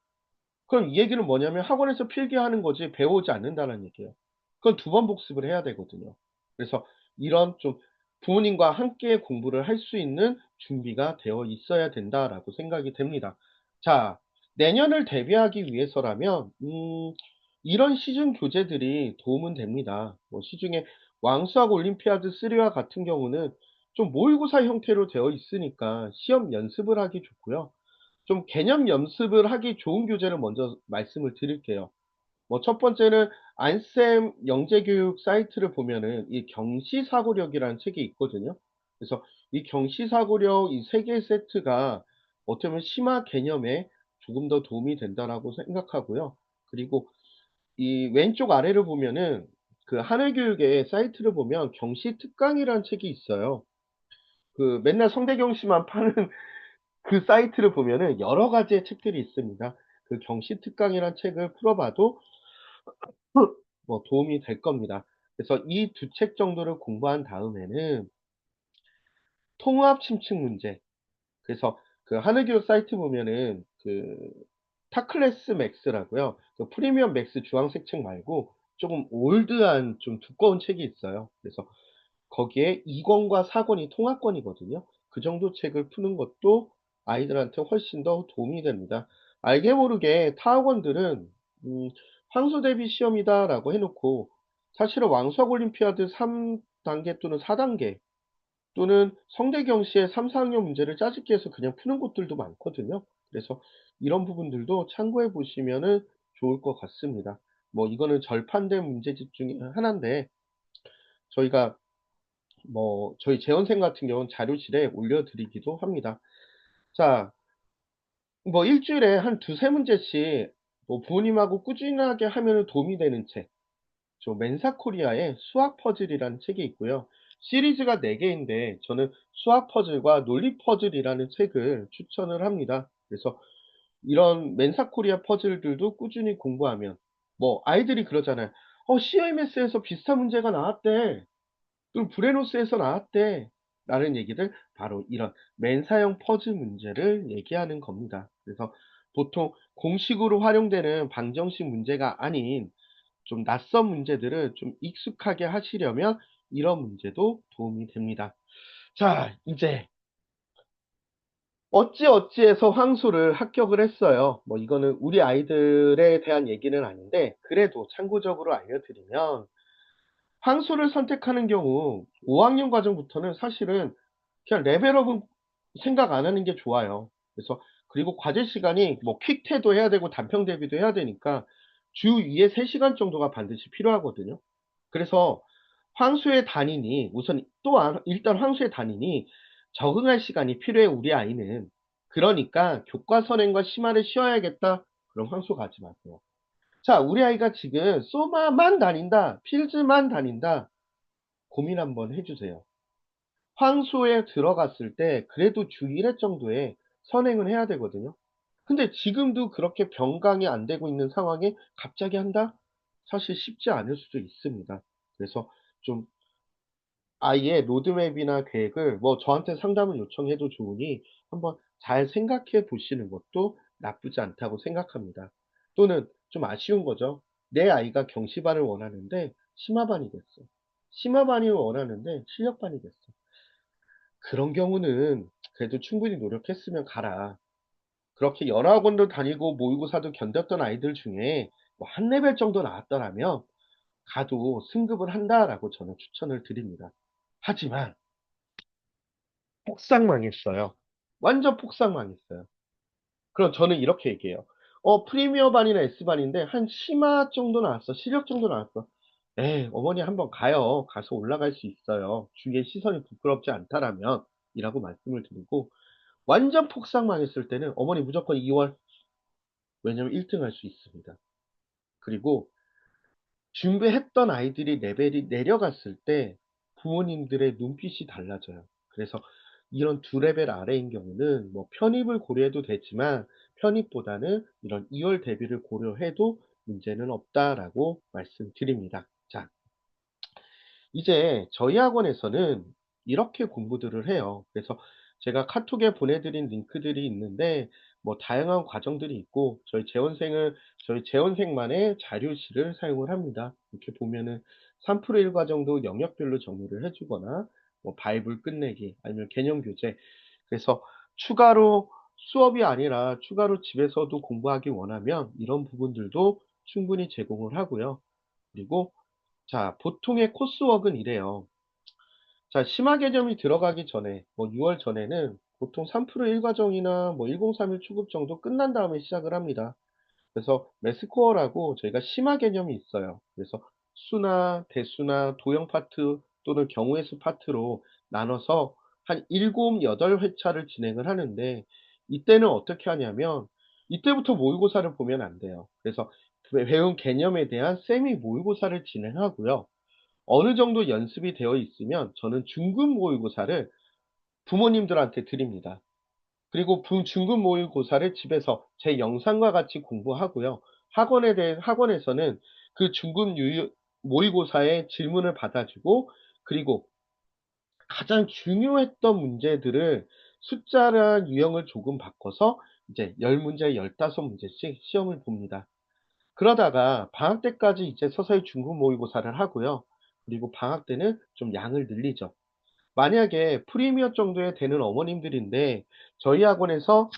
그럼 이 얘기는 뭐냐면 학원에서 필기하는 거지 배우지 않는다는 얘기예요. 그건 두 번 복습을 해야 되거든요. 그래서 이런 좀 부모님과 함께 공부를 할 수 있는 준비가 되어 있어야 된다라고 생각이 됩니다. 자, 내년을 대비하기 위해서라면 이런 시중 교재들이 도움은 됩니다. 뭐 시중에 왕수학 올림피아드 3와 같은 경우는 좀 모의고사 형태로 되어 있으니까 시험 연습을 하기 좋고요. 좀 개념 연습을 하기 좋은 교재를 먼저 말씀을 드릴게요. 뭐 첫 번째는 안쌤 영재교육 사이트를 보면은 이 경시사고력이라는 책이 있거든요. 그래서 이 경시사고력 이 세 개 세트가 어떻게 보면 심화 개념에 조금 더 도움이 된다라고 생각하고요. 그리고 이 왼쪽 아래를 보면은 그 하늘교육의 사이트를 보면 경시특강이라는 책이 있어요. 그 맨날 성대경시만 파는 그 사이트를 보면은 여러 가지의 책들이 있습니다. 그 경시특강이란 책을 풀어봐도 뭐 도움이 될 겁니다. 그래서 이 두 책 정도를 공부한 다음에는 통합 심층 문제. 그래서 그 하늘교육 사이트 보면은 그 타클래스 맥스라고요. 그 프리미엄 맥스 주황색 책 말고 조금 올드한 좀 두꺼운 책이 있어요. 그래서 거기에 2 권과 4 권이 통합권이거든요. 그 정도 책을 푸는 것도 아이들한테 훨씬 더 도움이 됩니다. 알게 모르게 타 학원들은 음 "황소 대비 시험이다."라고 해 놓고 사실은 왕수학 올림피아드 3 단계 또는 4 단계 또는 성대경시의 3-4 학년 문제를 짜집기 해서 그냥 푸는 곳들도 많거든요. 그래서 이런 부분들도 참고해 보시면은 좋을 것 같습니다. 뭐 이거는 절판된 문제집 중에 하나인데 저희가 뭐 저희 재원생 같은 경우는 자료실에 올려 드리기도 합니다. 자, 뭐 일 주일에 한 두세 문제씩 뭐 부모님하고 꾸준하게 하면은 도움이 되는 책. 저 멘사 코리아의 수학 퍼즐이라는 책이 있고요. 시리즈가 4 개인데 저는 수학 퍼즐과 논리 퍼즐이라는 책을 추천을 합니다. 그래서 이런 멘사 코리아 퍼즐들도 꾸준히 공부하면 뭐 아이들이 그러잖아요. CMS에서 비슷한 문제가 나왔대. 또 브레노스에서 나왔대. 라는 얘기들 바로 이런 맨사형 퍼즐 문제를 얘기하는 겁니다. 그래서 보통 공식으로 활용되는 방정식 문제가 아닌 좀 낯선 문제들을 좀 익숙하게 하시려면 이런 문제도 도움이 됩니다. 자, 이제 어찌어찌해서 황소를 합격을 했어요. 뭐 이거는 우리 아이들에 대한 얘기는 아닌데 그래도 참고적으로 알려드리면 황소를 선택하는 경우 5학년 과정부터는 사실은 그냥 레벨업은 생각 안 하는 게 좋아요. 그래서 그리고 과제 시간이 뭐 퀵테도 해야 되고 단평 대비도 해야 되니까 주 2에 3 시간 정도가 반드시 필요하거든요. 그래서 황소의 단위니 우선 또한 일단 황소의 단위니 적응할 시간이 필요해 우리 아이는. 그러니까 교과 선행과 심화를 쉬어야겠다. 그럼 황소 가지 마세요. 자, 우리 아이가 지금 소마만 다닌다, 필즈만 다닌다. 고민 한번 해 주세요. 황소에 들어갔을 때 그래도 주 1회 정도의 선행은 해야 되거든요. 근데 지금도 그렇게 병강이 안 되고 있는 상황에 갑자기 한다? 사실 쉽지 않을 수도 있습니다. 그래서 좀 아이의 로드맵이나 계획을 뭐 저한테 상담을 요청해도 좋으니 한번 잘 생각해 보시는 것도 나쁘지 않다고 생각합니다. 또는 좀 아쉬운 거죠. 내 아이가 경시반을 원하는데 심화반이 됐어. 심화반이 원하는데 실력반이 됐어. 그런 경우는 그래도 충분히 노력했으면 가라. 그렇게 여러 학원도 다니고 모의고사도 견뎠던 아이들 중에 뭐 한 레벨 정도 나왔더라면 가도 승급을 한다라고 저는 추천을 드립니다. 하지만 폭삭망했어요. 완전 폭삭망했어요. 그럼 저는 이렇게 얘기해요. 프리미어 반이나 S반인데 한 심화 정도 나왔어. 시력 정도 나왔어. 에이, 어머니 한번 가요. 가서 올라갈 수 있어요. 주위의 시선이 부끄럽지 않다라면 이라고 말씀을 드리고, 완전 폭삭망했을 때는 어머니 무조건 2월. 왜냐면 1등 할 수 있습니다. 그리고 준비했던 아이들이 레벨이 내려갔을 때 부모님들의 눈빛이 달라져요. 그래서 이런 두 레벨 아래인 경우는 뭐 편입을 고려해도 되지만 편입보다는 이런 2월 대비를 고려해도 문제는 없다라고 말씀드립니다. 자, 이제 저희 학원에서는 이렇게 공부들을 해요. 그래서 제가 카톡에 보내드린 링크들이 있는데 뭐 다양한 과정들이 있고 저희 재원생만의 자료실을 사용을 합니다. 이렇게 보면은 3프로 1 과정도 영역별로 정리를 해주거나 뭐 바이블 끝내기 아니면 개념 교재. 그래서 추가로 수업이 아니라 추가로 집에서도 공부하기 원하면 이런 부분들도 충분히 제공을 하고요. 그리고 자, 보통의 코스웍은 이래요. 자, 심화 개념이 들어가기 전에, 뭐 6월 전에는 보통 3프로 1과정이나 뭐 1031 초급 정도 끝난 다음에 시작을 합니다. 그래서 매스코어라고 저희가 심화 개념이 있어요. 그래서 수나 대수나 도형 파트 또는 경우의 수 파트로 나눠서 한 7, 8회차를 진행을 하는데, 이때는 어떻게 하냐면 이때부터 모의고사를 보면 안 돼요. 그래서 배운 개념에 대한 세미 모의고사를 진행하고요. 어느 정도 연습이 되어 있으면 저는 중급 모의고사를 부모님들한테 드립니다. 그리고 중급 모의고사를 집에서 제 영상과 같이 공부하고요. 학원에서는 그 중급 모의고사의 질문을 받아주고, 그리고 가장 중요했던 문제들을 숫자랑 유형을 조금 바꿔서 이제 10문제, 15문제씩 시험을 봅니다. 그러다가 방학 때까지 이제 서서히 중급 모의고사를 하고요. 그리고 방학 때는 좀 양을 늘리죠. 만약에 프리미어 정도에 되는 어머님들인데 저희 학원에서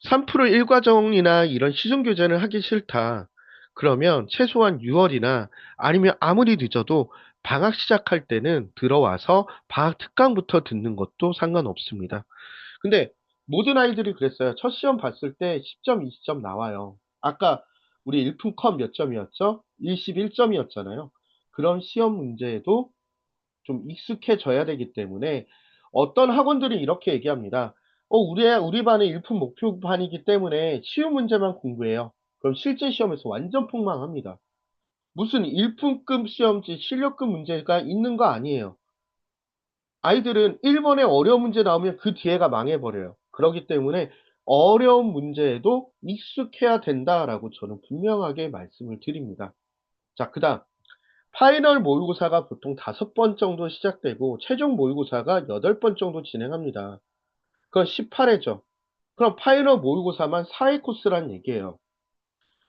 3프로 1과정이나 이런 시중 교재는 하기 싫다. 그러면 최소한 6월이나 아니면 아무리 늦어도 방학 시작할 때는 들어와서 방학 특강부터 듣는 것도 상관없습니다. 근데 모든 아이들이 그랬어요. 첫 시험 봤을 때 10점, 20점 나와요. 아까 우리 일품컷 몇 점이었죠? 21점이었잖아요. 그런 시험 문제에도 좀 익숙해져야 되기 때문에 어떤 학원들이 이렇게 얘기합니다. 우리 반의 일품 목표 반이기 때문에 쉬운 문제만 공부해요. 그럼 실제 시험에서 완전 폭망합니다. 무슨 일품급 시험지 실력급 문제가 있는 거 아니에요. 아이들은 1번에 어려운 문제 나오면 그 뒤에가 망해버려요. 그렇기 때문에 어려운 문제에도 익숙해야 된다라고 저는 분명하게 말씀을 드립니다. 자, 그 다음 파이널 모의고사가 보통 5번 정도 시작되고 최종 모의고사가 8번 정도 진행합니다. 그건 18회죠. 그럼 파이널 모의고사만 4회 코스란 얘기예요.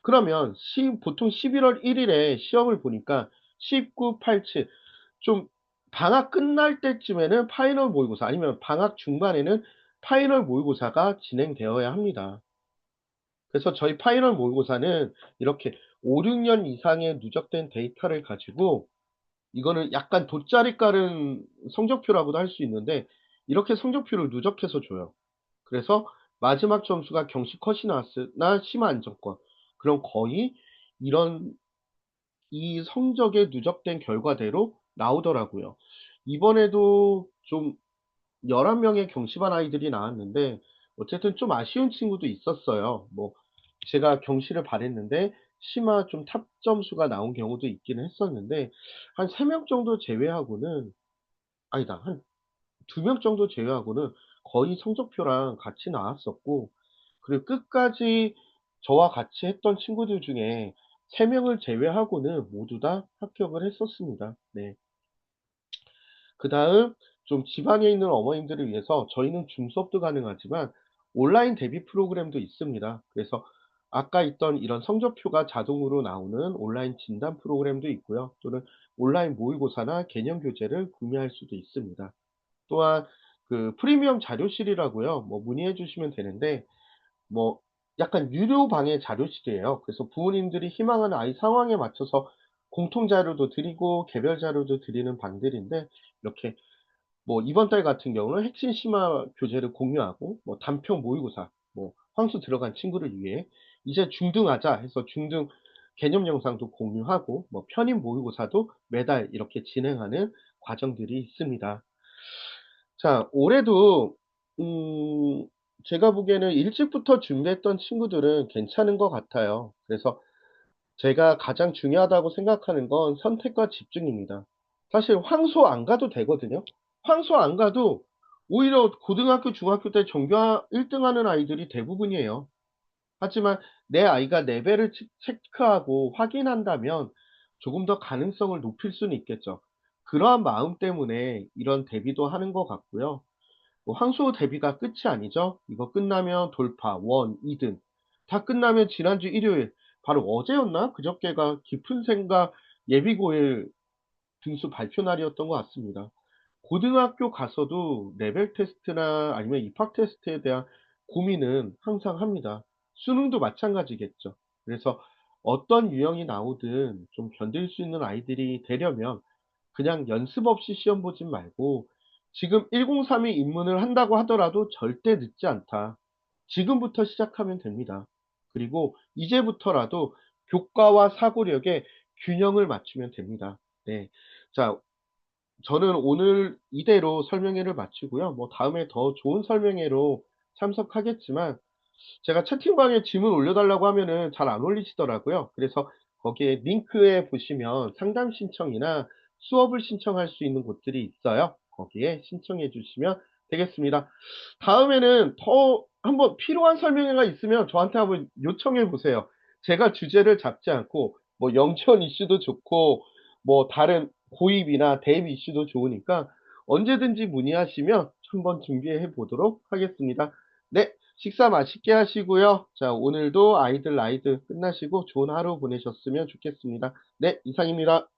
그러면 보통 11월 1일에 시험을 보니까 19, 87, 좀 방학 끝날 때쯤에는 파이널 모의고사 아니면 방학 중반에는 파이널 모의고사가 진행되어야 합니다. 그래서 저희 파이널 모의고사는 이렇게 5, 6년 이상의 누적된 데이터를 가지고 이거는 약간 돗자리 깔은 성적표라고도 할 수 있는데 이렇게 성적표를 누적해서 줘요. 그래서 마지막 점수가 경시 컷이 나왔으나 심화 안정권. 그럼 거의 이런 이 성적에 누적된 결과대로 나오더라고요. 이번에도 좀 11명의 경시반 아이들이 나왔는데 어쨌든 좀 아쉬운 친구도 있었어요. 뭐 제가 경시를 바랬는데 심화 좀 탑 점수가 나온 경우도 있기는 했었는데 한 3명 정도 제외하고는 아니다. 한 2명 정도 제외하고는 거의 성적표랑 같이 나왔었고 그리고 끝까지 저와 같이 했던 친구들 중에 3명을 제외하고는 모두 다 합격을 했었습니다. 네. 그다음 좀 지방에 있는 어머님들을 위해서 저희는 줌 수업도 가능하지만 온라인 대비 프로그램도 있습니다. 그래서 아까 있던 이런 성적표가 자동으로 나오는 온라인 진단 프로그램도 있고요. 또는 온라인 모의고사나 개념 교재를 구매할 수도 있습니다. 또한 그 프리미엄 자료실이라고요. 뭐 문의해 주시면 되는데 뭐 약간 유료 방의 자료실이에요. 그래서 부모님들이 희망하는 아이 상황에 맞춰서 공통 자료도 드리고 개별 자료도 드리는 방들인데 이렇게 뭐 이번 달 같은 경우는 핵심 심화 교재를 공유하고 뭐 단표 모의고사 뭐 황수 들어간 친구를 위해 이제 중등하자 해서 중등 개념 영상도 공유하고 뭐 편입 모의고사도 매달 이렇게 진행하는 과정들이 있습니다. 자, 올해도 제가 보기에는 일찍부터 준비했던 친구들은 괜찮은 것 같아요. 그래서 제가 가장 중요하다고 생각하는 건 선택과 집중입니다. 사실 황소 안 가도 되거든요. 황소 안 가도 오히려 고등학교, 중학교 때 전교 1등 하는 아이들이 대부분이에요. 하지만 내 아이가 레벨을 체크하고 확인한다면 조금 더 가능성을 높일 수는 있겠죠. 그러한 마음 때문에 이런 대비도 하는 것 같고요. 뭐 황소 대비가 끝이 아니죠. 이거 끝나면 돌파, 원, 2등. 다 끝나면 지난주 일요일, 바로 어제였나? 그저께가 깊은 생각 예비고일 등수 발표 날이었던 것 같습니다. 고등학교 가서도 레벨 테스트나 아니면 입학 테스트에 대한 고민은 항상 합니다. 수능도 마찬가지겠죠. 그래서 어떤 유형이 나오든 좀 견딜 수 있는 아이들이 되려면 그냥 연습 없이 시험 보지 말고 지금 1032 입문을 한다고 하더라도 절대 늦지 않다. 지금부터 시작하면 됩니다. 그리고 이제부터라도 교과와 사고력의 균형을 맞추면 됩니다. 네. 자, 저는 오늘 이대로 설명회를 마치고요. 뭐 다음에 더 좋은 설명회로 참석하겠지만 제가 채팅방에 질문 올려달라고 하면은 잘 안 올리시더라고요. 그래서 거기에 링크에 보시면 상담 신청이나 수업을 신청할 수 있는 곳들이 있어요. 거기에 신청해 주시면 되겠습니다. 다음에는 더 한번 필요한 설명회가 있으면 저한테 한번 요청해 보세요. 제가 주제를 잡지 않고 뭐 영천 이슈도 좋고 뭐 다른 고입이나 대입 이슈도 좋으니까 언제든지 문의하시면 한번 준비해 보도록 하겠습니다. 네. 식사 맛있게 하시고요. 자, 오늘도 아이들 라이드 끝나시고 좋은 하루 보내셨으면 좋겠습니다. 네, 이상입니다.